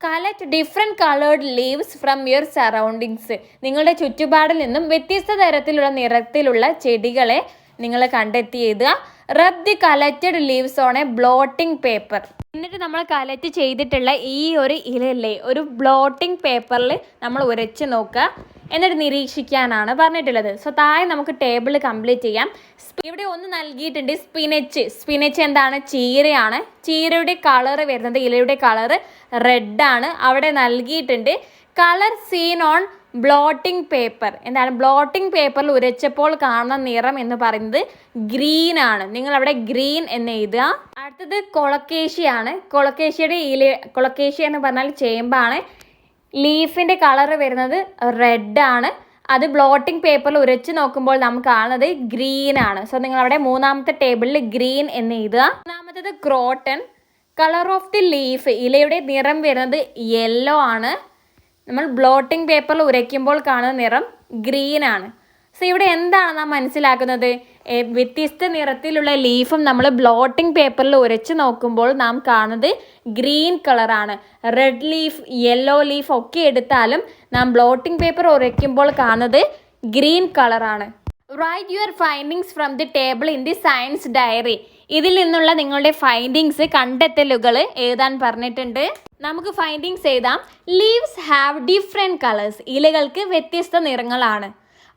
Collect different coloured leaves from your surroundings. നിങ്ങളുടെ ചുറ്റുപാടിൽ നിന്നും വ്യത്യസ്ത തരത്തിലുള്ള നിറത്തിലുള്ള ചെടികളെ നിങ്ങൾ കണ്ടെത്തി എഴുതുക. Rub the collected leaves on a blotting paper. എന്നിട്ട് നമ്മൾ കളക്ട് ചെയ്തിട്ടുള്ള ഈ ഒരു ഇലയില്ലേ, ഒരു ബ്ലോട്ടിംഗ് പേപ്പറിൽ നമ്മൾ ഉരച്ച് നോക്കുക. എന്നിട്ട് നിരീക്ഷിക്കാനാണ് പറഞ്ഞിട്ടുള്ളത്. സോ താഴെ നമുക്ക് ടേബിൾ കംപ്ലീറ്റ് ചെയ്യാം. ഇവിടെ ഒന്ന് നൽകിയിട്ടുണ്ട്, സ്പിനച്ച് എന്താണ്, ചീരയാണ്. ചീരയുടെ കളറ് വരുന്നത്, ഇലയുടെ കളറ് റെഡാണ്. അവിടെ നൽകിയിട്ടുണ്ട് colour seen on blotting paper. എന്താണ്, ബ്ലോട്ടിംഗ് പേപ്പറിൽ ഉരച്ചപ്പോൾ കാണുന്ന നിറം എന്ന് പറയുന്നത് ഗ്രീൻ ആണ്. നിങ്ങൾ അവിടെ ഗ്രീൻ എന്ന് എഴുതുക. അടുത്തത് കൊളക്കേഷ്യയാണ്. കൊളക്കേഷ്യ എന്ന് പറഞ്ഞാൽ ചേമ്പാണ്. ലീഫിൻ്റെ കളർ വരുന്നത് റെഡാണ്. അത് ബ്ലോട്ടിംഗ് പേപ്പറിൽ ഉരച്ച് നോക്കുമ്പോൾ നമുക്ക് കാണുന്നത് ഗ്രീൻ ആണ്. സോ നിങ്ങൾ അവിടെ 3ാമത്തെ ടേബിളിൽ ഗ്രീൻ എന്ന് എഴുതുക. 4ാമത്തത് croton. Colour of the leaf, ഇലയുടെ നിറം വരുന്നത് യെല്ലോ ആണ്. നമ്മൾ ബ്ലോട്ടിംഗ് പേപ്പറിൽ ഉരയ്ക്കുമ്പോൾ കാണുന്ന നിറം ഗ്രീൻ ആണ്. സോ ഇവിടെ എന്താണ് നാം മനസ്സിലാക്കുന്നത്, വ്യത്യസ്ത നിറത്തിലുള്ള ലീഫും നമ്മൾ ബ്ലോട്ടിംഗ് പേപ്പറിൽ ഉരച്ച് നോക്കുമ്പോൾ നാം കാണുന്നത് ഗ്രീൻ കളറാണ്. റെഡ് ലീഫ്, യെല്ലോ ലീഫ് ഒക്കെ എടുത്താലും നാം ബ്ലോട്ടിംഗ് പേപ്പർ ഉരയ്ക്കുമ്പോൾ കാണുന്നത് ഗ്രീൻ കളറാണ്. Write your findings from the table in the science diary. ഇതിൽ നിന്നുള്ള നിങ്ങളുടെ ഫൈൻഡിങ്സ്, കണ്ടെത്തലുകൾ എഴുതാൻ പറഞ്ഞിട്ടുണ്ട്. നമുക്ക് ഫൈൻഡിങ്സ് എഴുതാം. Leaves have different colours. ഇലകൾക്ക് വ്യത്യസ്ത നിറങ്ങളാണ്.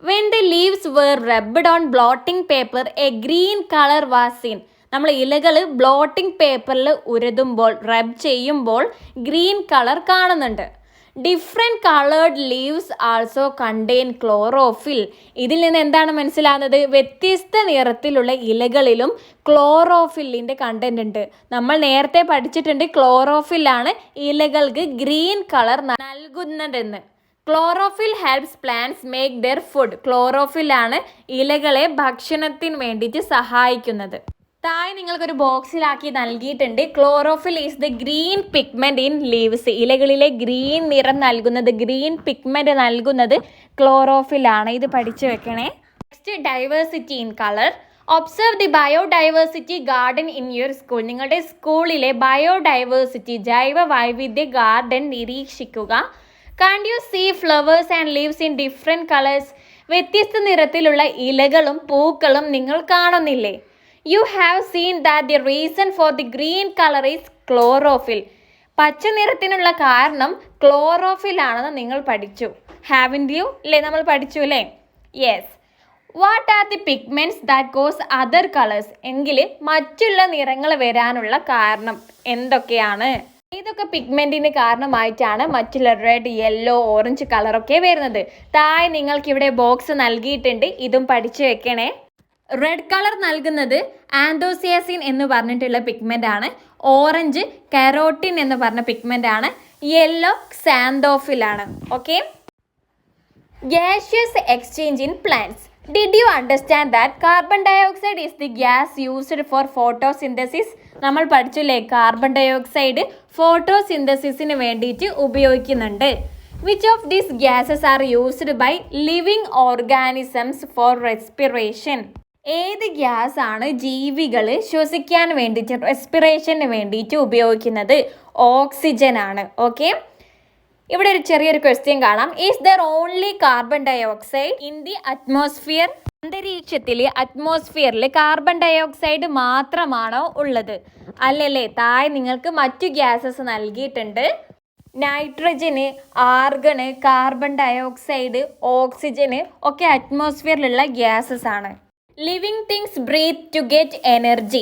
When the leaves were rubbed on blotting paper a green colour was seen. നമ്മൾ ഇലകൾ ബ്ലോട്ടിംഗ് പേപ്പറിൽ ഉരതുമ്പോൾ, റബ് ചെയ്യുമ്പോൾ ഗ്രീൻ കളർ കാണുന്നുണ്ട്. Different coloured leaves also contain chlorophyll. ഇതിൽ നിന്ന് എന്താണ് മനസ്സിലാകുന്നത്, വ്യത്യസ്ത നിറത്തിലുള്ള ഇലകളിലും ക്ലോറോഫില്ലിൻ്റെ കണ്ടന്റ് ഉണ്ട്. നമ്മൾ നേരത്തെ പഠിച്ചിട്ടുണ്ട് ക്ലോറോഫില്ലാണ് ഇലകൾക്ക് ഗ്രീൻ കളർ നൽകുന്നതെന്ന്. Chlorophyll helps plants make their food. ക്ലോറോഫില്ലാണ് ഇലകളെ ഭക്ഷണത്തിന് വേണ്ടിയിട്ട് സഹായിക്കുന്നത്. താഴെ നിങ്ങൾക്കൊരു ബോക്സിലാക്കി നൽകിയിട്ടുണ്ട്. Chlorophyll is the green pigment in leaves. ഇലകളിലെ ഗ്രീൻ നിറം നൽകുന്നത്, ഗ്രീൻ പിഗ്മെന്റ് നൽകുന്നത് ക്ലോറോഫിലാണ്. ഇത് പഠിച്ചു വെക്കണേ. Next, diversity in colour. Observe the biodiversity garden in your school. നിങ്ങളുടെ സ്കൂളിലെ ബയോഡൈവേഴ്സിറ്റി, ജൈവ വൈവിധ്യ ഗാർഡൻ നിരീക്ഷിക്കുക. Can you see flowers and leaves in different colours. വ്യത്യസ്ത നിറത്തിലുള്ള ഇലകളും പൂക്കളും നിങ്ങൾ കാണുന്നില്ലേ? You have seen that the reason for the green colour is chlorophyll. പച്ച നിറത്തിനുള്ള കാരണം ക്ലോറോഫിൽ ആണെന്ന് നിങ്ങൾ പഠിച്ചു. Haven't you? അല്ലേ, നമ്മൾ പഠിച്ചു അല്ലേ? Yes. What are the pigments that cause other colours? എങ്കിൽ മറ്റുള്ള നിറങ്ങൾ വരാനുള്ള കാരണം എന്തൊക്കെയാണ്? ഏതൊക്കെ പിഗ്മെന്റിന് കാരണമായിട്ടാണ് മറ്റുള്ള റെഡ്, യെല്ലോ, ഓറഞ്ച് കളറൊക്കെ വരുന്നത്? താഴെ നിങ്ങൾക്ക് ഇവിടെ ബോക്സ് നൽകിയിട്ടുണ്ട്, ഇതും പഠിച്ചു വെക്കണേ. റെഡ് കളർ നൽകുന്നത് ആന്തോസിയാസിൻ എന്ന് പറഞ്ഞിട്ടുള്ള പിഗ്മെന്റ് ആണ്. ഓറഞ്ച് കരോട്ടിൻ എന്ന് പറഞ്ഞ പിഗ്മെന്റ് ആണ്. യെല്ലോ സാന്തോഫിൽ ആണ്. Okay. Gaseous exchange in plants. Did you understand that carbon dioxide is the gas used for photosynthesis? നമ്മൾ പഠിച്ചില്ലേ, കാർബൺ ഡയോക്സൈഡ് ഫോട്ടോസിന്തസിസിന് വേണ്ടിയിട്ട് ഉപയോഗിക്കുന്നുണ്ട്. Which of these gases are used by living organisms for respiration? ഏത് gas ആണ് ജീവികൾ ശ്വസിക്കാൻ വേണ്ടിയിട്ട്, respiration വേണ്ടിയിട്ട് ഉപയോഗിക്കുന്നത്? ഓക്സിജൻ ആണ്. ഓക്കെ. ഇവിടെ ഒരു ചെറിയൊരു ക്വസ്റ്റ്യൻ കാണാം. Is there only carbon dioxide in the atmosphere? അന്തരീക്ഷത്തിൽ, അറ്റ്മോസ്ഫിയറിൽ കാർബൺ ഡയോക്സൈഡ് മാത്രമാണോ ഉള്ളത്? അല്ലല്ലേ, താഴെ നിങ്ങൾക്ക് മറ്റു ഗ്യാസസ് നൽകിയിട്ടുണ്ട്. Nitrogen, argon, carbon dioxide, oxygen ഒക്കെ അറ്റ്മോസ്ഫിയറിലുള്ള ഗ്യാസസ് ആണ്. Living things breathe to get energy.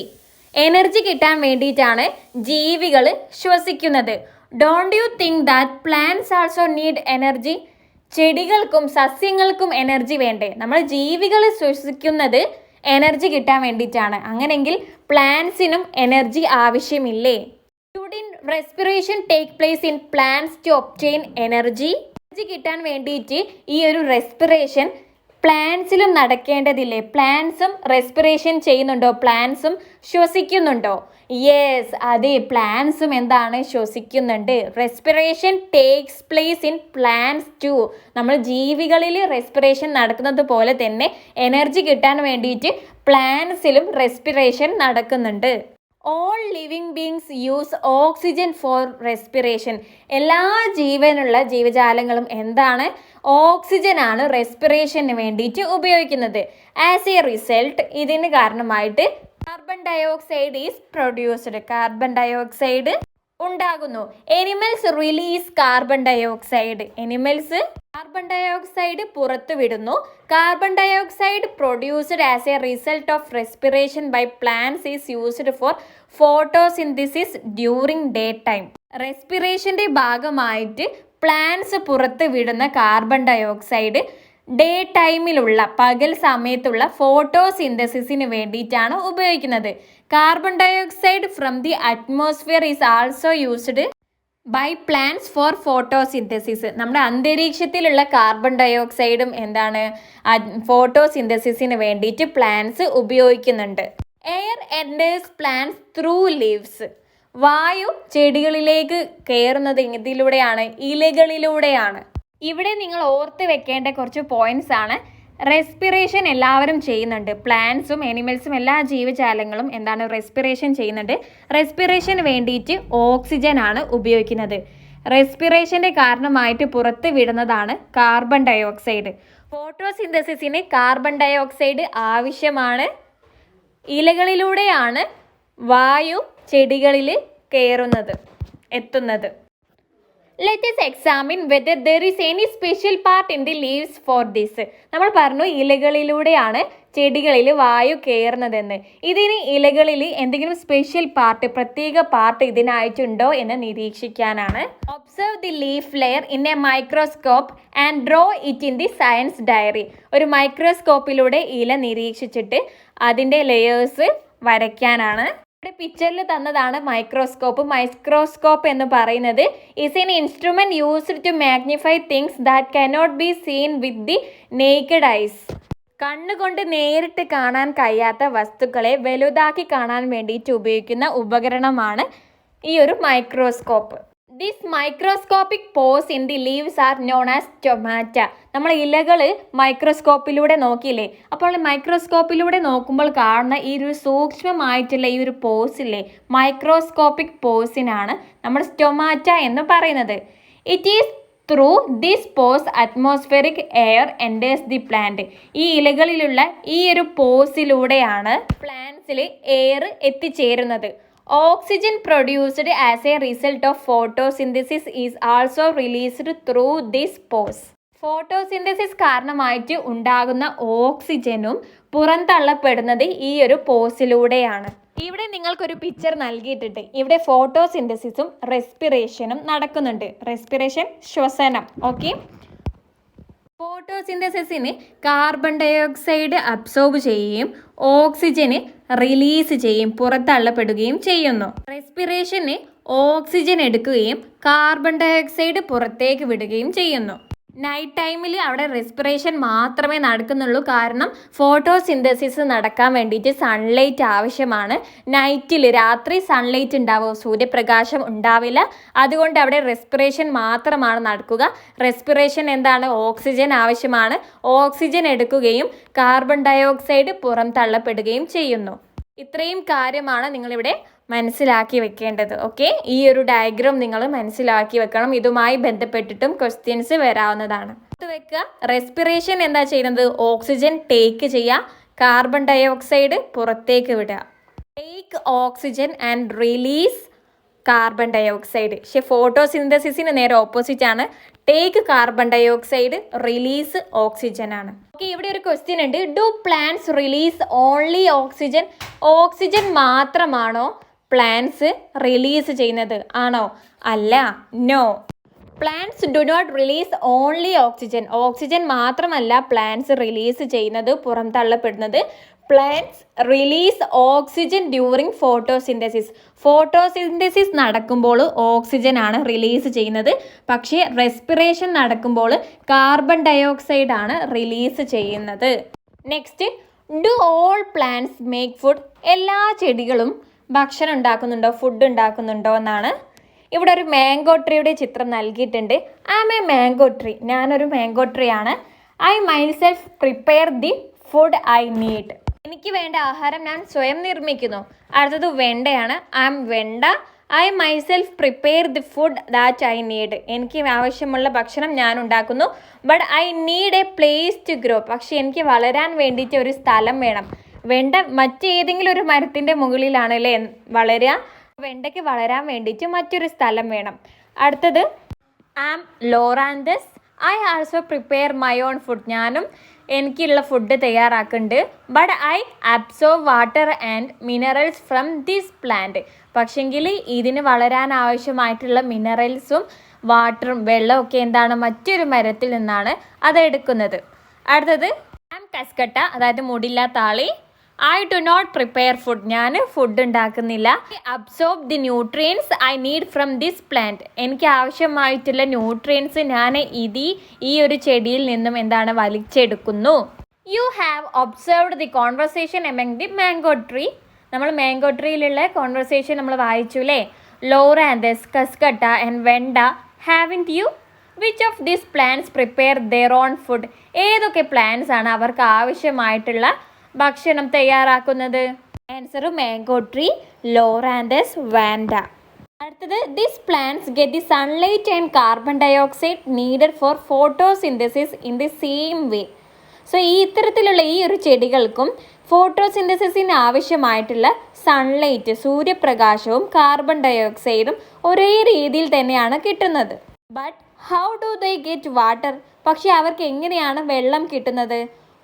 Energy കിട്ടാൻ വേണ്ടിയിട്ടാണ് ജീവികൾ ശ്വസിക്കുന്നത്. Don't you think that plants also need energy? ചെടികൾക്കും സസ്യങ്ങൾക്കും എനർജി വേണ്ടേ? നമ്മൾ ജീവികൾ ശ്വസിക്കുന്നത് എനർജി കിട്ടാൻ വേണ്ടിയിട്ടാണ്. അങ്ങനെയെങ്കിൽ പ്ലാന്റ്സിനും എനർജി ആവശ്യമില്ലേ? Should respiration take place in plants to obtain energy? Energy കിട്ടാൻ വേണ്ടിയിട്ട് ഈ ഒരു റെസ്പിറേഷൻ പ്ലാന്റ്സിലും നടക്കേണ്ടതില്ലേ? പ്ലാന്റ്സും റെസ്പിറേഷൻ ചെയ്യുന്നുണ്ടോ? പ്ലാന്റ്സും ശ്വസിക്കുന്നുണ്ടോ? യെസ്, അതെ, പ്ലാന്റ്സും എന്താണ്? ശ്വസിക്കുന്നുണ്ട്. Respiration takes place in plants too. നമ്മൾ ജീവികളിൽ റെസ്പിറേഷൻ നടക്കുന്നത് പോലെ തന്നെ എനർജി കിട്ടാൻ വേണ്ടിയിട്ട് പ്ലാന്റ്സിലും റെസ്പിറേഷൻ നടക്കുന്നുണ്ട്. All living beings use oxygen for respiration. എല്ലാ ജീവനുള്ള ജീവജാലങ്ങളും എന്താണ്? ഓക്സിജൻ ആണ് റെസ്പിറേഷന് വേണ്ടിയിട്ട് ഉപയോഗിക്കുന്നത്. ആസ് എ റിസൾട്ട്, ഇതിന് കാരണമായിട്ട് carbon dioxide is produced. Carbon dioxide ഉണ്ടാകുന്നു. Animals release carbon dioxide. Animals carbon dioxide പുറത്തു വിടുന്നു. Carbon dioxide produced as a result of respiration by plants is used for photosynthesis during day time. റെസ്പിറേഷന്റെ ഭാഗമായിട്ട് plants പുറത്ത് വിടുന്ന carbon dioxide day ടൈമിലുള്ള, പകൽ സമയത്തുള്ള ഫോട്ടോസിന്തസിസിന് വേണ്ടിയിട്ടാണ് ഉപയോഗിക്കുന്നത്. Carbon dioxide from the atmosphere is also used by plants for photosynthesis. നമ്മുടെ അന്തരീക്ഷത്തിലുള്ള കാർബൺ ഡയോക്സൈഡും എന്താണ്? ഫോട്ടോസിന്തസിസിന് വേണ്ടിയിട്ട് പ്ലാന്റ്സ് ഉപയോഗിക്കുന്നുണ്ട്. Air enters plants through leaves. വായു ചെടികളിലേക്ക് കയറുന്നത് ഇതിലൂടെയാണ്, ഇലകളിലൂടെയാണ്. ഇവിടെ നിങ്ങൾ ഓർത്ത് വെക്കേണ്ട കുറച്ച് പോയിന്റ്സ് ആണ്. റെസ്പിറേഷൻ എല്ലാവരും ചെയ്യുന്നുണ്ട്. പ്ലാന്റ്സും എനിമൽസും എല്ലാ ജീവജാലങ്ങളും എന്താണ്? റെസ്പിറേഷൻ ചെയ്യുന്നുണ്ട്. റെസ്പിറേഷന് വേണ്ടിയിട്ട് ഓക്സിജൻ ആണ് ഉപയോഗിക്കുന്നത്. റെസ്പിറേഷന്റെ കാരണമായിട്ട് പുറത്ത് വിടുന്നതാണ് കാർബൺ ഡയോക്സൈഡ്. ഫോട്ടോസിന്തസിസിന് കാർബൺ ഡയോക്സൈഡ് ആവശ്യമാണ്. ഇലകളിലൂടെയാണ് വായു ചെടികളിൽ കയറുന്നത്, എത്തുന്നത്. Let us examine whether there is any special part in the leaves for this. നമ്മൾ പറഞ്ഞു ഇലകളിലൂടെയാണ് ചെടികളിൽ വായു കയറുന്നതെന്ന്. ഇതിന് ഇലകളിൽ എന്തെങ്കിലും സ്പെഷ്യൽ പാർട്ട്, പ്രത്യേക പാർട്ട് ഇതിനായിട്ടുണ്ടോ എന്ന് നിരീക്ഷിക്കാനാണ്. Observe the leaf layer in a microscope and draw it in the science diary. ഒരു മൈക്രോസ്കോപ്പിലൂടെ ഇല നിരീക്ഷിച്ചിട്ട് അതിൻ്റെ ലെയേഴ്സ് വരയ്ക്കാനാണ്. ഇവിടെ പിക്ചറിൽ തന്നതാണ് മൈക്രോസ്കോപ്പ്. മൈക്രോസ്കോപ്പ് എന്ന് പറയുന്നത് is an instrument used to magnify things that cannot be seen with the naked eyes. കണ്ണുകൊണ്ട് നേരിട്ട് കാണാൻ കഴിയാത്ത വസ്തുക്കളെ വലുതാക്കി കാണാൻ വേണ്ടിയിട്ട് ഉപയോഗിക്കുന്ന ഉപകരണമാണ് ഈ ഒരു microscope. This microscopic pores in the leaves are known as stomata. നമ്മൾ ഇലകൾ മൈക്രോസ്കോപ്പിലൂടെ നോക്കിയില്ലേ? അപ്പോൾ മൈക്രോസ്കോപ്പിലൂടെ നോക്കുമ്പോൾ കാണുന്ന ഈ ഒരു സൂക്ഷ്മമായിട്ടുള്ള ഈ ഒരു പോസില്ലേ, മൈക്രോസ്കോപ്പിക് പോസിനാണ് നമ്മൾ സ്റ്റൊമാറ്റ എന്ന് പറയുന്നത്. It is through this pores atmospheric air enters the plant. ഈ ഇലകളിലുള്ള ഈ ഒരു പോസിലൂടെയാണ് പ്ലാന്റ്സിൽ എയർ എത്തിച്ചേരുന്നത്. Oxygen produced as a result of photosynthesis is also released through this pores. Photosynthesis കാരണമായിട്ട് ഉണ്ടാകുന്ന ഓക്സിജനും പുറന്തള്ളപ്പെടുന്നത് ഈ ഒരു പോസിലൂടെയാണ്. ഇവിടെ നിങ്ങൾക്കൊരു പിക്ചർ നൽകിയിട്ടുണ്ട്. ഇവിടെ ഫോട്ടോസിന്തസിസും റെസ്പിറേഷനും നടക്കുന്നുണ്ട്. റെസ്പിറേഷൻ ശ്വസനം. ഓക്കെ. ഫോട്ടോസിന്തസിസിന് കാർബൺ ഡയോക്സൈഡ് അബ്സോർബ് ചെയ്യുകയും ഓക്സിജന് റിലീസ് ചെയ്യും, പുറത്തള്ളപ്പെടുകയും ചെയ്യുന്നു. റെസ്പിറേഷന് ഓക്സിജൻ എടുക്കുകയും കാർബൺ ഡയോക്സൈഡ് പുറത്തേക്ക് വിടുകയും ചെയ്യുന്നു. നൈറ്റ് ടൈമിൽ അവിടെ റെസ്പിറേഷൻ മാത്രമേ നടക്കുന്നുള്ളൂ. കാരണം ഫോട്ടോസിന്തസിസ് നടക്കാൻ വേണ്ടിയിട്ട് സൺലൈറ്റ് ആവശ്യമാണ്. നൈറ്റിൽ രാത്രി സൺലൈറ്റ് ഉണ്ടാവും, സൂര്യപ്രകാശം ഉണ്ടാവില്ല. അതുകൊണ്ട് അവിടെ റെസ്പിറേഷൻ മാത്രമാണ് നടക്കുക. റെസ്പിറേഷൻ എന്താണ്? ഓക്സിജൻ ആവശ്യമാണ്. ഓക്സിജൻ എടുക്കുകയും കാർബൺ ഡയോക്സൈഡ് പുറന്തള്ളപ്പെടുകയും ചെയ്യുന്നു. ഇത്രയും കാര്യമാണ് നിങ്ങളിവിടെ മനസ്സിലാക്കി വെക്കേണ്ടത്. ഓക്കെ. ഈ ഒരു ഡയഗ്രാം നിങ്ങൾ മനസ്സിലാക്കി വെക്കണം. ഇതുമായി ബന്ധപ്പെട്ടിട്ടും ക്വസ്റ്റ്യൻസ് വരാവുന്നതാണ്. വെക്കുക. റെസ്പിറേഷൻ എന്താ ചെയ്യുന്നത്? ഓക്സിജൻ ടേക്ക് ചെയ്യുക, കാർബൺ ഡയോക്സൈഡ് പുറത്തേക്ക് വിടുക. Take oxygen and release carbon dioxide. പക്ഷെ ഫോട്ടോസിന്തസിസിന് നേരെ ഓപ്പോസിറ്റ് ആണ്. Take carbon dioxide, release oxygen ആണ്. ഓക്കെ. ഇവിടെ ഒരു ക്വസ്റ്റ്യൻ ഉണ്ട്. Do plants release only oxygen? Oxygen മാത്രമാണോ പ്ലാന്റ്സ് റിലീസ് ചെയ്യുന്നത്? ആണോ? അല്ല. No. Plants do not release only oxygen. Oxygen മാത്രമല്ല പ്ലാന്റ്സ് റിലീസ് ചെയ്യുന്നത്, പുറന്തള്ളപ്പെടുന്നത്. Plants release oxygen during photosynthesis. Photosynthesis നടക്കുമ്പോൾ ഓക്സിജൻ ആണ് റിലീസ് ചെയ്യുന്നത്. പക്ഷേ റെസ്പിറേഷൻ നടക്കുമ്പോൾ കാർബൺ ഡയോക്സൈഡ് ആണ് റിലീസ് ചെയ്യുന്നത്. Next, do all plants make food? എല്ലാ ചെടികളും ഭക്ഷണം ഉണ്ടാക്കുന്നുണ്ടോ, ഫുഡ് ഉണ്ടാക്കുന്നുണ്ടോ എന്നാണ്. ഇവിടെ ഒരു മാംഗോ ട്രീയുടെ ചിത്രം നൽകിയിട്ടുണ്ട്. I am a mango tree. ഞാനൊരു മാംഗോ ട്രീ ആണ്. I myself prepare the food I need. എനിക്ക് വേണ്ട ആഹാരം ഞാൻ സ്വയം നിർമ്മിക്കുന്നു. അടുത്തത് വെണ്ടയാണ്. I am venda. I myself prepare the food that I need. എനിക്ക് ആവശ്യമുള്ള ഭക്ഷണം ഞാൻ ഉണ്ടാക്കുന്നു. But I need a place to grow. പക്ഷെ എനിക്ക് വളരാൻ വേണ്ടിയിട്ട് ഒരു സ്ഥലം വേണം. വെണ്ട മറ്റേതെങ്കിലും ഒരു മരത്തിൻ്റെ മുകളിലാണല്ലേ വളരുക. വെണ്ടയ്ക്ക് വളരാൻ വേണ്ടിയിട്ട് മറ്റൊരു സ്ഥലം വേണം. അടുത്തത് am Loranthus. I also prepare my own food. ഞാനും എനിക്കുള്ള ഫുഡ് തയ്യാറാക്കുന്നുണ്ട്. But I absorb water and minerals from this plant. പക്ഷെങ്കിൽ ഇതിന് വളരാൻ ആവശ്യമായിട്ടുള്ള മിനറൽസും വാട്ടറും വെള്ളമൊക്കെ എന്താണ്? മറ്റൊരു മരത്തിൽ നിന്നാണ് അത് എടുക്കുന്നത്. അടുത്തത് ആം കസ്കട്ട, അതായത് മുടില്ലാത്ത ആളി. I do not prepare food. ഞാൻ ഫുഡ് ഉണ്ടാക്കുന്നില്ല. Absorb the nutrients I need from this plant. എനിക്ക് ആവശ്യമായിട്ടുള്ള ന്യൂട്രിയൻസ് ഞാൻ ഈ ഒരു ചെടിയിൽ നിന്നും എന്താണ്? വലിച്ചെടുക്കുന്നു. You have observed the conversation among the mango tree. നമ്മൾ മാംഗോ ട്രീയിലുള്ള കോൺവെർസേഷൻ നമ്മൾ വായിച്ചു അല്ലേ? Loranthus, Cuscuta and Vanda. Haven't you? Which of these plants prepare their own food? ഏതൊക്കെ പ്ലാന്റ്സ് ആണ് അവർക്ക് ആവശ്യമായിട്ടുള്ള ഭക്ഷണം തയ്യാറാക്കുന്നത്? Answer mango tree, Loranthus, Vanda. അടുത്തത് this plants get the sunlight and carbon dioxide needed for photosynthesis in the same way. So ഈ ഇത്തരത്തിലുള്ള ഈ ഒരു ചെടികൾക്കും ഫോട്ടോസിന്തസിസിന് ആവശ്യമായിട്ടുള്ള സൺലൈറ്റ്, സൂര്യപ്രകാശവും കാർബൺ ഡയോക്സൈഡും ഒരേ രീതിയിൽ തന്നെയാണ് കിട്ടുന്നത്. But how do they get water? പക്ഷെ അവർക്ക് എങ്ങനെയാണ് വെള്ളം കിട്ടുന്നത്?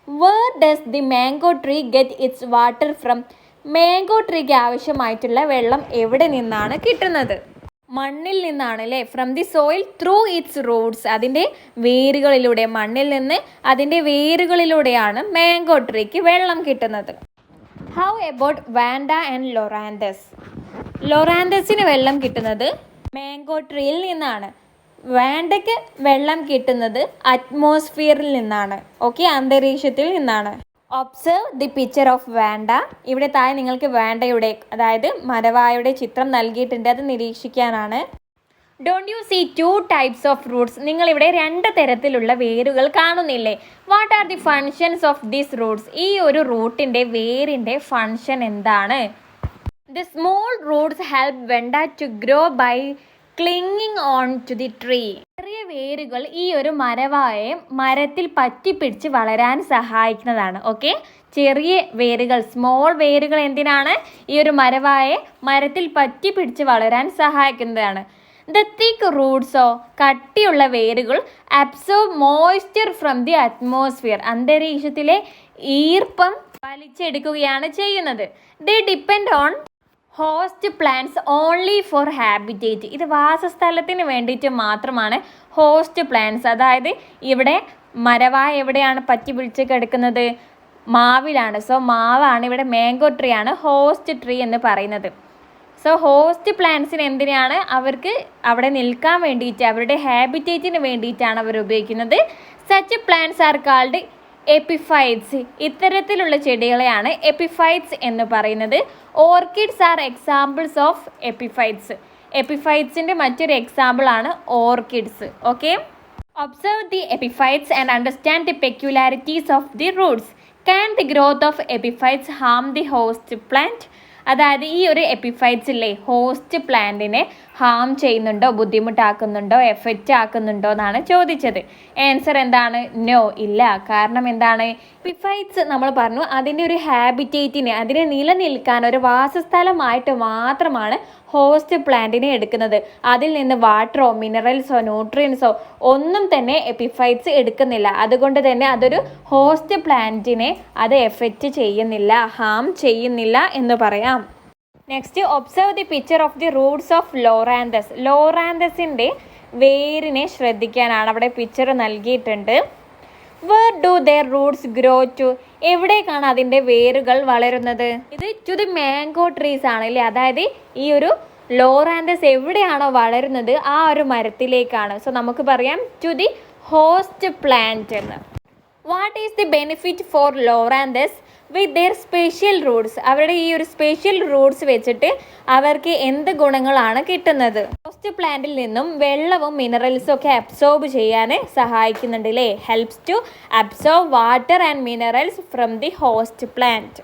Where does the mango tree get its water from? Mango ട്രീക്ക് ആവശ്യമായിട്ടുള്ള വെള്ളം എവിടെ നിന്നാണ് കിട്ടുന്നത്? മണ്ണിൽ നിന്നാണ് അല്ലേ? From the soil through its roots. അതിൻ്റെ വേരുകളിലൂടെ, മണ്ണിൽ നിന്ന് അതിൻ്റെ വേരുകളിലൂടെയാണ് മാംഗോ ട്രീക്ക് വെള്ളം കിട്ടുന്നത്. How about Vanda and Loranthus? ലൊറാന്തസിന് വെള്ളം കിട്ടുന്നത് മാംഗോ ട്രീയിൽ നിന്നാണ്. വാൻഡയ്ക്ക് വെള്ളം കിട്ടുന്നത് അറ്റ്മോസ്ഫിയറിൽ നിന്നാണ്. ഓക്കെ, അന്തരീക്ഷത്തിൽ നിന്നാണ്. Observe the picture of Vanda. ഇവിടെ താഴെ നിങ്ങൾക്ക് വാൻഡയുടെ, അതായത് മരവായുടെ ചിത്രം നൽകിയിട്ടുണ്ട്. അത് നിരീക്ഷിക്കാനാണ്. Don't you see two types of roots? നിങ്ങളിവിടെ 2 തരത്തിലുള്ള വേരുകൾ കാണുന്നില്ലേ? What are the functions of this roots? ഈ ഒരു റൂട്ടിൻ്റെ വേരിൻ്റെ ഫങ്ഷൻ എന്താണ്? The small roots help Vanda to grow by clinging on to the tree. ചെറിയ വേരുകൾ ഈ ഒരു മരവായെ മരത്തിൽ പറ്റിപ്പിടിച്ച് വളരാൻ സഹായിക്കുന്നതാണ്. ഓക്കെ, ചെറിയ വേരുകൾ, സ്മോൾ വേരുകൾ എന്തിനാണ്? ഈ ഒരു മരവായെ മരത്തിൽ പറ്റിപ്പിടിച്ച് വളരാൻ സഹായിക്കുന്നതാണ്. ദ തിക്ക് റൂട്ട്സോ, കട്ടിയുള്ള വേരുകൾ absorb moisture from the atmosphere, അന്തരീക്ഷത്തിലെ ഈർപ്പം വലിച്ചെടുക്കുകയാണ് ചെയ്യുന്നത്. They depend on host plants only for habitat. ഇത് വാസസ്ഥലത്തിന് വേണ്ടിയിട്ട് മാത്രമാണ് ഹോസ്റ്റ് പ്ലാന്റ്സ്. അതായത് ഇവിടെ മരവായ എവിടെയാണ് പറ്റി പിടിച്ച് കിടക്കുന്നത്? മാവിലാണ്. സോ മാവാണ് ഇവിടെ, മാംഗോ ട്രീ ആണ് ഹോസ്റ്റ് ട്രീ എന്ന് പറയുന്നത്. സോ ഹോസ്റ്റ് പ്ലാന്റ്സിന് എന്തിനാണ്? അവർക്ക് അവിടെ നിൽക്കാൻ വേണ്ടിയിട്ട്, അവരുടെ ഹാബിറ്റേറ്റിന് വേണ്ടിയിട്ടാണ് അവർ ഉപയോഗിക്കുന്നത്. Such plants are called epiphytes. ഇത്തരത്തിലുള്ള ചെടികളെയാണ് എപ്പിഫൈറ്റ്സ് എന്ന് പറയുന്നത്. Orchids are examples of epiphytes. എപ്പിഫൈറ്റ്സിൻ്റെ മറ്റൊരു എക്സാമ്പിൾ ആണ് orchids. Okay, observe the epiphytes and understand the peculiarities of the roots. Can the growth of epiphytes harm the host plant? അതായത് ഈ ഒരു എപ്പിഫൈറ്റ്സ് ഇല്ലേ, ഹോസ്റ്റ് പ്ലാന്റിനെ ഹാം ചെയ്യുന്നുണ്ടോ, ബുദ്ധിമുട്ടാക്കുന്നുണ്ടോ, എഫക്റ്റ് ആക്കുന്നുണ്ടോ എന്നാണ് ചോദിച്ചത്. ആൻസർ എന്താണ്? നോ, ഇല്ല. കാരണം എന്താണ്? എപ്പിഫൈറ്റ്സ് നമ്മൾ പറഞ്ഞു അതിൻ്റെ ഒരു ഹാബിറ്റേറ്റിന്, അതിനെ നിലനിൽക്കാൻ ഒരു വാസസ്ഥലമായിട്ട് മാത്രമാണ് ഹോസ്റ്റ് പ്ലാന്റിനെ എടുക്കുന്നത്. അതിൽ നിന്ന് വാട്ടറോ മിനറൽസോ ന്യൂട്രിയൻസോ ഒന്നും തന്നെ എപ്പിഫൈറ്റ്സ് എടുക്കുന്നില്ല. അതുകൊണ്ട് തന്നെ അതൊരു ഹോസ്റ്റ് പ്ലാന്റിനെ അത് എഫക്റ്റ് ചെയ്യുന്നില്ല, ഹാം ചെയ്യുന്നില്ല എന്ന് പറയാം. Next, observe the picture of the roots of Loranthus. ലോറാന്തസിൻ്റെ വേരിനെ ശ്രദ്ധിക്കാനാണ് അവിടെ പിക്ചർ നൽകിയിട്ടുണ്ട്. Where do their roots grow to? എവിടേക്കാണ് അതിൻ്റെ വേരുകൾ വളരുന്നത്? ഇത് ടു ദി മാംഗോ ട്രീസ് ആണ് അല്ലേ. അതായത് ഈ ഒരു ലോറാന്തസ് എവിടെയാണോ വളരുന്നത് ആ ഒരു മരത്തിലേക്കാണ്. സോ നമുക്ക് പറയാം ടു ദി ഹോസ്റ്റ് പ്ലാന്റ് എന്ന്. What is the benefit for Loranthus with their special roots? അവരുടെ ഈ ഒരു സ്പെഷ്യൽ റൂട്ട്സ് വെച്ചിട്ട് അവർക്ക് എന്ത് ഗുണങ്ങളാണ് കിട്ടുന്നത്? ഹോസ്റ്റ് പ്ലാന്റിൽ നിന്നും വെള്ളവും മിനറൽസും ഒക്കെ അബ്സോർബ് ചെയ്യാൻ സഹായിക്കുന്നുണ്ട് അല്ലേ. Helps to absorb water and minerals from the host plant.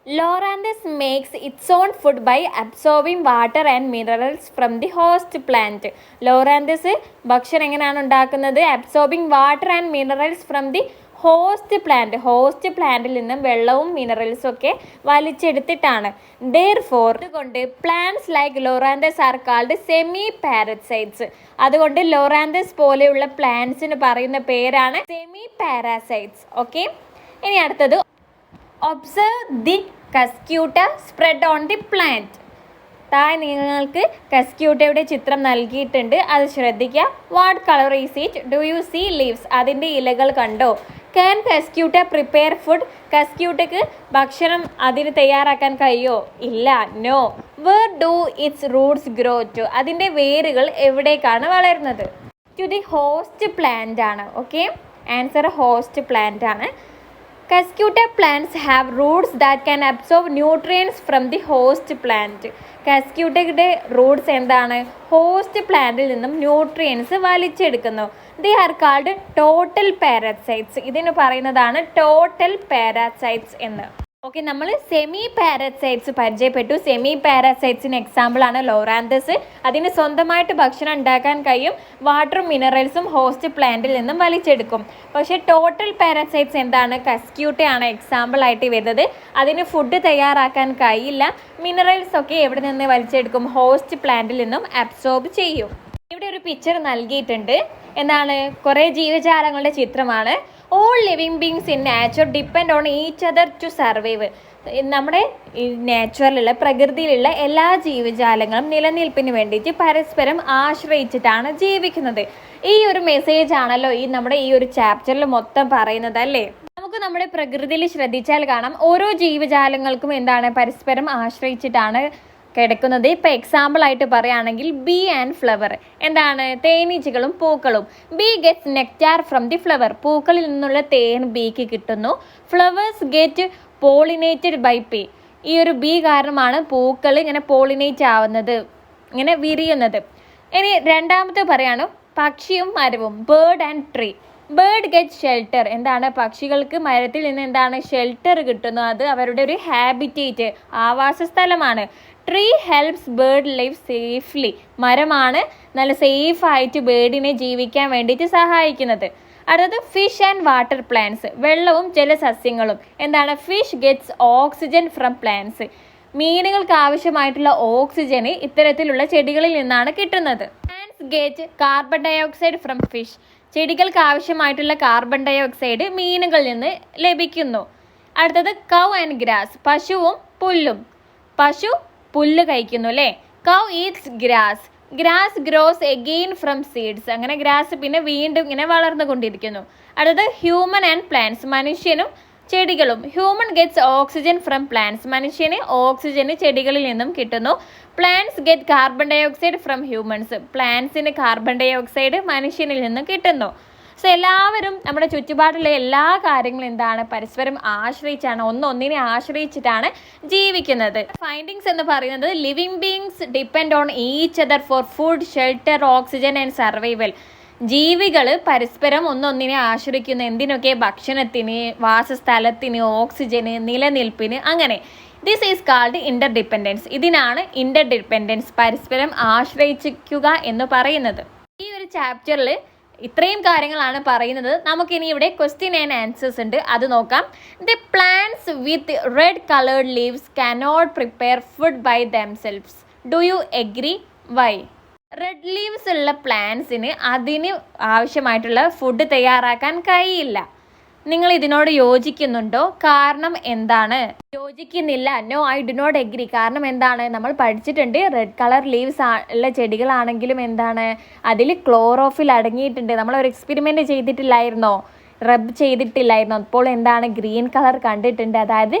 Loranthus makes its own food by absorbing water and minerals from the host plant. Loranthus ഭക്ഷണം എങ്ങനെയാണ് ഉണ്ടാക്കുന്നത്? Absorbing water and minerals from the host plant. Host പ്ലാന്റിൽ നിന്നും വെള്ളവും മിനറൽസും ഒക്കെ വലിച്ചെടുത്തിട്ടാണ്. Therefore, അതുകൊണ്ട് plants like Loranthus are called semi parasites. അതുകൊണ്ട് ലോറാന്തസ് പോലെയുള്ള പ്ലാന്റ്സിന് പറയുന്ന പേരാണ് സെമി പാരസൈറ്റ്സ്. ഓക്കെ, ഇനി അടുത്തത് observe the Cuscuta spread on the plant. താഴെ നിങ്ങൾക്ക് കസ്ക്യൂട്ടയുടെ ചിത്രം നൽകിയിട്ടുണ്ട്, അത് ശ്രദ്ധിക്കുക. What colour is it? Do you see leaves? അതിൻ്റെ ഇലകൾ കണ്ടോ? Can Cuscuta prepare food? കസ്ക്യൂട്ടയ്ക്ക് ഭക്ഷണം അതിന് തയ്യാറാക്കാൻ കഴിയോ? ഇല്ല, no. Where do its roots grow to? അതിൻ്റെ വേരുകൾ എവിടേക്കാണ് വളരുന്നത്? ടു ദി ഹോസ്റ്റ് പ്ലാന്റ് ആണ്. ഓക്കെ, ആൻസർ ഹോസ്റ്റ് പ്ലാന്റ് ആണ്. Cuscuta plants have roots that can absorb nutrients from the host plant. കസ്ക്യൂട്ടയുടെ റൂട്ട്സ് എന്താണ്? ഹോസ്റ്റ് പ്ലാന്റിൽ നിന്നും ന്യൂട്രിയൻസ് വലിച്ചെടുക്കുന്നു. They are called total parasites. ഇതിന് പറയുന്നതാണ് ടോട്ടൽ പാരസൈറ്റ്സ് എന്ന്. ഓക്കെ, നമ്മൾ സെമി പാരസൈറ്റ്സ് പരിചയപ്പെട്ടു. സെമി പാരസൈറ്റ്സിന് എക്സാമ്പിൾ ആണ് ലോറാന്തസ്. അതിന് സ്വന്തമായിട്ട് ഭക്ഷണം ഉണ്ടാക്കാൻ കഴിയും, വാട്ടറും മിനറൽസും ഹോസ്റ്റ് പ്ലാന്റിൽ നിന്നും വലിച്ചെടുക്കും. പക്ഷേ ടോട്ടൽ പാരസൈറ്റ്സ് എന്താണ്? കസ്ക്യൂട്ടയാണ് എക്സാമ്പിൾ ആയിട്ട് വരുന്നത്. അതിന് ഫുഡ് തയ്യാറാക്കാൻ കഴിയില്ല, മിനറൽസ് ഒക്കെ എവിടെ നിന്ന് വലിച്ചെടുക്കും? ഹോസ്റ്റ് പ്ലാന്റിൽ നിന്നും അബ്സോർബ് ചെയ്യും. ഇവിടെ ഒരു പിക്ചർ നൽകിയിട്ടുണ്ട്. എന്താണ്? കുറേ ജീവജാലങ്ങളുടെ ചിത്രമാണ്. All living beings in nature depend on each other to survive. നമ്മുടെ നാച്ചുറലുള്ള, പ്രകൃതിയിലുള്ള എല്ലാ ജീവജാലങ്ങളും നിലനിൽപ്പിന് വേണ്ടിയിട്ട് പരസ്പരം ആശ്രയിച്ചിട്ടാണ് ജീവിക്കുന്നത്. ഈ ഒരു മെസ്സേജ് ആണല്ലോ നമ്മുടെ ഈ ഒരു ചാപ്റ്ററിൽ മൊത്തം പറയുന്നത് അല്ലേ. നമുക്ക് നമ്മുടെ പ്രകൃതിയിൽ ശ്രദ്ധിച്ചാൽ കാണാം, ഓരോ ജീവജാലങ്ങൾക്കും എന്താണ്? പരസ്പരം ആശ്രയിച്ചിട്ടാണ് കിടക്കുന്നത്. ഇപ്പോൾ എക്സാമ്പിൾ ആയിട്ട് പറയുകയാണെങ്കിൽ ബീ ആൻഡ് ഫ്ലവർ. എന്താണ്? തേനീച്ചകളും പൂക്കളും. Bee gets nectar from the flower. പൂക്കളിൽ നിന്നുള്ള തേൻ ബീക്ക് കിട്ടുന്നു. Flowers get pollinated by bee. ഈ ഒരു ബീ കാരണമാണ് പൂക്കൾ ഇങ്ങനെ പോളിനേറ്റ് ആവുന്നത്, ഇങ്ങനെ വിരിയുന്നത്. ഇനി രണ്ടാമത്തെ പറയാണ് പക്ഷിയും മരവും, bird and tree. Bird get shelter, എന്താണ് പക്ഷികൾക്ക് മരത്തിൽ നിന്ന് എന്താണ് ഷെൽട്ടർ കിട്ടുന്നു, അത് അവരുടെ ഒരു ഹാബിറ്റേറ്റ് ആവാസ സ്ഥലമാണ്. Tree helps bird live safely, മരമാണ് നല്ല സേഫ് ആയിട്ട് ബേർഡിനെ ജീവിക്കാൻ വേണ്ടിയിട്ട് സഹായിക്കുന്നത്. അടുത്തത് ഫിഷ് ആൻഡ് വാട്ടർ പ്ലാന്റ്സ്, വെള്ളവും ജലസസ്യങ്ങളും. എന്താണ് fish gets oxygen from plants, മീനുകൾക്ക് ആവശ്യമായിട്ടുള്ള ഓക്സിജന് ഇത്തരത്തിലുള്ള ചെടികളിൽ നിന്നാണ് കിട്ടുന്നത്. Plants get carbon dioxide from fish, ചെടികൾക്ക് ആവശ്യമായിട്ടുള്ള കാർബൺ ഡയോക്സൈഡ് മീനുകളിൽ നിന്ന് ലഭിക്കുന്നു. അടുത്തത് കൗ ആൻഡ് ഗ്രാസ്, പശുവും പുല്ലും. പശു പുല്ല് കഴിക്കുന്നു അല്ലേ. Cow eats grass, grass grows again from seeds, അങ്ങനെ ഗ്രാസ് പിന്നെ വീണ്ടും ഇങ്ങനെ വളർന്നുകൊണ്ടിരിക്കുന്നു. അടുത്തത് ഹ്യൂമൻ ആൻഡ് പ്ലാന്റ്സ്, മനുഷ്യനും ചെടികളും. Human gets oxygen from plants, മനുഷ്യന് ഓക്സിജന് ചെടികളിൽ നിന്നും കിട്ടുന്നു. Plants get carbon dioxide from humans, പ്ലാന്റ്സിന് കാർബൺ ഡയോക്സൈഡ് മനുഷ്യനിൽ നിന്നും കിട്ടുന്നു. സോ എല്ലാവരും നമ്മുടെ ചുറ്റുപാടുള്ള എല്ലാ കാര്യങ്ങളും എന്താണ് പരസ്പരം ആശ്രയിച്ചാണ്, ഒന്നിനെ ആശ്രയിച്ചിട്ടാണ് ജീവിക്കുന്നത്. ഫൈൻഡിങ്സ് എന്ന് പറയുന്നത് living beings depend on each other for food, shelter, oxygen and survival. ജീവികൾ പരസ്പരം ഒന്നിനെ ആശ്രയിക്കുന്ന എന്തിനൊക്കെ, ഭക്ഷണത്തിന്, വാസസ്ഥലത്തിന്, ഓക്സിജന്, നിലനിൽപ്പിന്, അങ്ങനെ. ദിസ് ഈസ് കാൾഡ് ഇന്റർഡിപ്പെൻഡൻസ്, ഇതിനാണ് ഇന്റർഡിപ്പെൻഡൻസ്, പരസ്പരം ആശ്രയിക്കുക എന്ന് പറയുന്നത്. ഈ ഒരു ചാപ്റ്ററിൽ ഇത്രയും കാര്യങ്ങളാണ് പറയുന്നത്. നമുക്കിനി ഇവിടെ ക്വസ്റ്റ്യൻ ആൻഡ് ആൻസേഴ്സ് ഉണ്ട്, അത് നോക്കാം. The plants with red coloured leaves cannot prepare food by themselves, do you agree? Why? Red leaves ഉള്ള പ്ലാന്റ്സിന് അതിന് ആവശ്യമായിട്ടുള്ള ഫുഡ് തയ്യാറാക്കാൻ കഴിയില്ല. നിങ്ങൾ ഇതിനോട് യോജിക്കുന്നുണ്ടോ? കാരണം എന്താണ്? യോജിക്കുന്നില്ല. No, I do not agree. കാരണം എന്താണ്? നമ്മൾ പഠിച്ചിട്ടുണ്ട് റെഡ് കളർ ലീവ്സ് ഉള്ള ചെടികളാണെങ്കിലും എന്താണ് അതിൽ ക്ലോറോഫിൽ അടങ്ങിയിട്ടുണ്ട്. നമ്മളൊരു എക്സ്പെരിമെൻറ്റ് ചെയ്തിട്ടില്ലായിരുന്നോ, റബ് ചെയ്തിട്ടില്ലായിരുന്നു? അപ്പോൾ എന്താണ് ഗ്രീൻ കളർ കണ്ടിട്ടുണ്ട്. അതായത്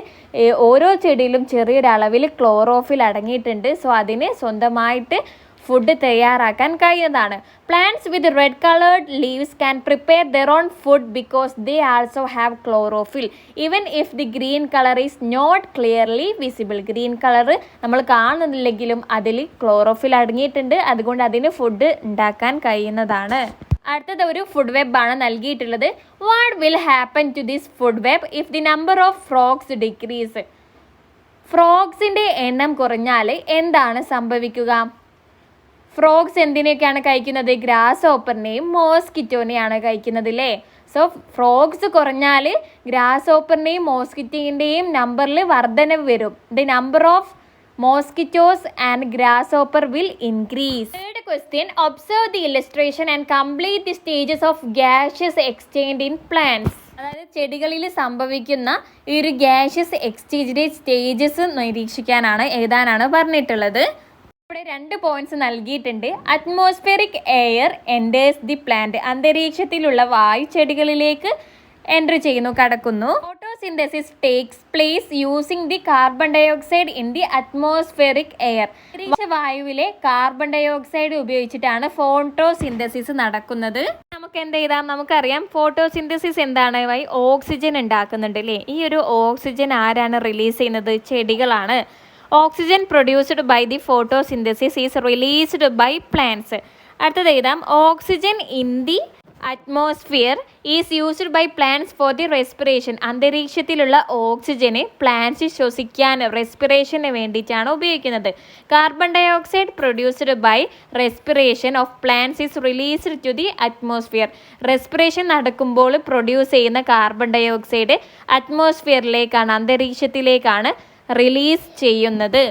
ഓരോ ചെടിയിലും ചെറിയൊരളവിൽ ക്ലോറോഫിൽ അടങ്ങിയിട്ടുണ്ട്. സോ അതിന് സ്വന്തമായിട്ട് ഫുഡ് തയ്യാറാക്കാൻ കഴിയുന്നതാണ്. Plants with red coloured leaves can prepare their own food because they also have chlorophyll even if the green colour is not clearly visible. Green colour നമ്മൾ കാണുന്നില്ലെങ്കിലും അതിൽ ക്ലോറോഫിൽ അടങ്ങിയിട്ടുണ്ട്, അതുകൊണ്ട് അതിന് ഫുഡ് ഉണ്ടാക്കാൻ കഴിയുന്നതാണ്. അടുത്തത് ഒരു ഫുഡ് വെബ് ആണ് നൽകിയിട്ടുള്ളത്. What will happen to this food web if the number of frogs decrease? ഫ്രോഗ്സിൻ്റെ എണ്ണം കുറഞ്ഞാൽ എന്താണ് സംഭവിക്കുക? ഫ്രോഗ്സ് എന്തിനെയൊക്കെയാണ് കഴിക്കുന്നത്? ഗ്രാസ് ഓപ്പറിനെയും മോസ്കിറ്റോനെയാണ് കഴിക്കുന്നത് അല്ലേ. സോ ഫ്രോഗ്സ് കുറഞ്ഞാൽ ഗ്രാസ് ഓപ്പറിൻ്റെയും മോസ്കിറ്റോൻ്റെയും നമ്പറിൽ വർധനവ് വരും. The number of mosquitoes and grasshopper will increase. Third question, observe the illustration and complete the stages of gaseous exchange in plants. അതായത് ചെടികളിൽ സംഭവിക്കുന്ന ഈ ഒരു ഗ്യാഷ്യസ് എക്സ്ചേഞ്ചിൻ്റെ സ്റ്റേജസ് നിരീക്ഷിക്കാനാണ്, എഴുതാനാണ് പറഞ്ഞിട്ടുള്ളത്. ഇവിടെ 2 പോയിന്റ്സ് നൽകിയിട്ടുണ്ട്. Atmospheric air enters the plant, അന്തരീക്ഷത്തിലുള്ള വായു ചെടികളിലേക്ക് എൻറ്റർ ചെയ്യുന്നു, കടക്കുന്നു. Photosynthesis takes place using the carbon dioxide in the atmospheric air. അന്തരീക്ഷ വായുവിലെ കാർബൺ ഡയോക്സൈഡ് ഉപയോഗിച്ചിട്ടാണ് ഫോട്ടോസിന്തസിസ് നടക്കുന്നത്. നമുക്ക് എന്ത് ചെയ്താം? നമുക്കറിയാം ഫോട്ടോസിന്തസിസ് എന്താണ്? ഓക്സിജൻ ഉണ്ടാക്കുന്നുണ്ട് അല്ലേ. ഈ ഒരു ഓക്സിജൻ ആരാണ് റിലീസ് ചെയ്യുന്നത്? ചെടികളാണ്. Oxygen produced by the photosynthesis is released by plants. അടുത്തത് എഴുതാം. Oxygen in the atmosphere is used by plants for the respiration. അന്തരീക്ഷത്തിലുള്ള ഓക്സിജന് പ്ലാന്റ്സ് ശ്വസിക്കാൻ, റെസ്പിറേഷന് വേണ്ടിയിട്ടാണ് ഉപയോഗിക്കുന്നത്. Carbon dioxide produced by respiration of plants is released to the atmosphere. Respiration നടക്കുമ്പോൾ produce ചെയ്യുന്ന carbon dioxide അറ്റ്മോസ്ഫിയറിലേക്കാണ്, അന്തരീക്ഷത്തിലേക്കാണ് റിലീസ് ചെയ്യുന്നത്.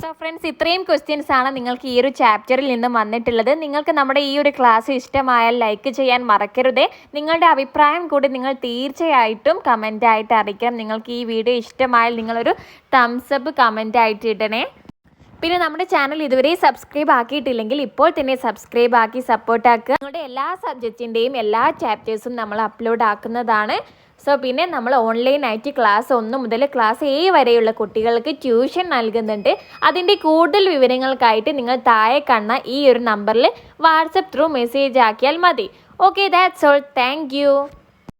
സോ ഫ്രണ്ട്സ്, ഇത്രയും ക്വസ്റ്റ്യൻസ് ആണ് നിങ്ങൾക്ക് ഈ ഒരു ചാപ്റ്ററിൽ നിന്നും വന്നിട്ടുള്ളത്. നിങ്ങൾക്ക് നമ്മുടെ ഈ ഒരു ക്ലാസ് ഇഷ്ടമായാൽ ലൈക്ക് ചെയ്യാൻ മറക്കരുതേ. നിങ്ങളുടെ അഭിപ്രായം കൂടി നിങ്ങൾ തീർച്ചയായിട്ടും കമൻ്റായിട്ട് അറിയിക്കണം. നിങ്ങൾക്ക് ഈ വീഡിയോ ഇഷ്ടമായാൽ നിങ്ങളൊരു തംസ് അപ്പ് കമൻ്റായിട്ട് ഇടണേ. പിന്നെ നമ്മുടെ ചാനൽ ഇതുവരെ സബ്സ്ക്രൈബ് ആക്കിയിട്ടില്ലെങ്കിൽ ഇപ്പോൾ തന്നെ സബ്സ്ക്രൈബ് ആക്കി സപ്പോർട്ടാക്കുക. നിങ്ങളുടെ എല്ലാ സബ്ജക്റ്റിൻ്റെയും എല്ലാ ചാപ്റ്റേഴ്സും നമ്മൾ അപ്ലോഡ് ആക്കുന്നതാണ്. സോ പിന്നെ നമ്മൾ ഓൺലൈനായിട്ട് ക്ലാസ് 1 മുതൽ ക്ലാസ് 7 വരെയുള്ള കുട്ടികൾക്ക് ട്യൂഷൻ നൽകുന്നുണ്ട്. അതിൻ്റെ കൂടുതൽ വിവരങ്ങൾക്കായിട്ട് നിങ്ങൾ താഴെ കാണുന്ന ഈ ഒരു നമ്പറിൽ വാട്സപ്പ് ത്രൂ മെസ്സേജ് ആക്കിയാൽ മതി. Okay, that's all. Thank you.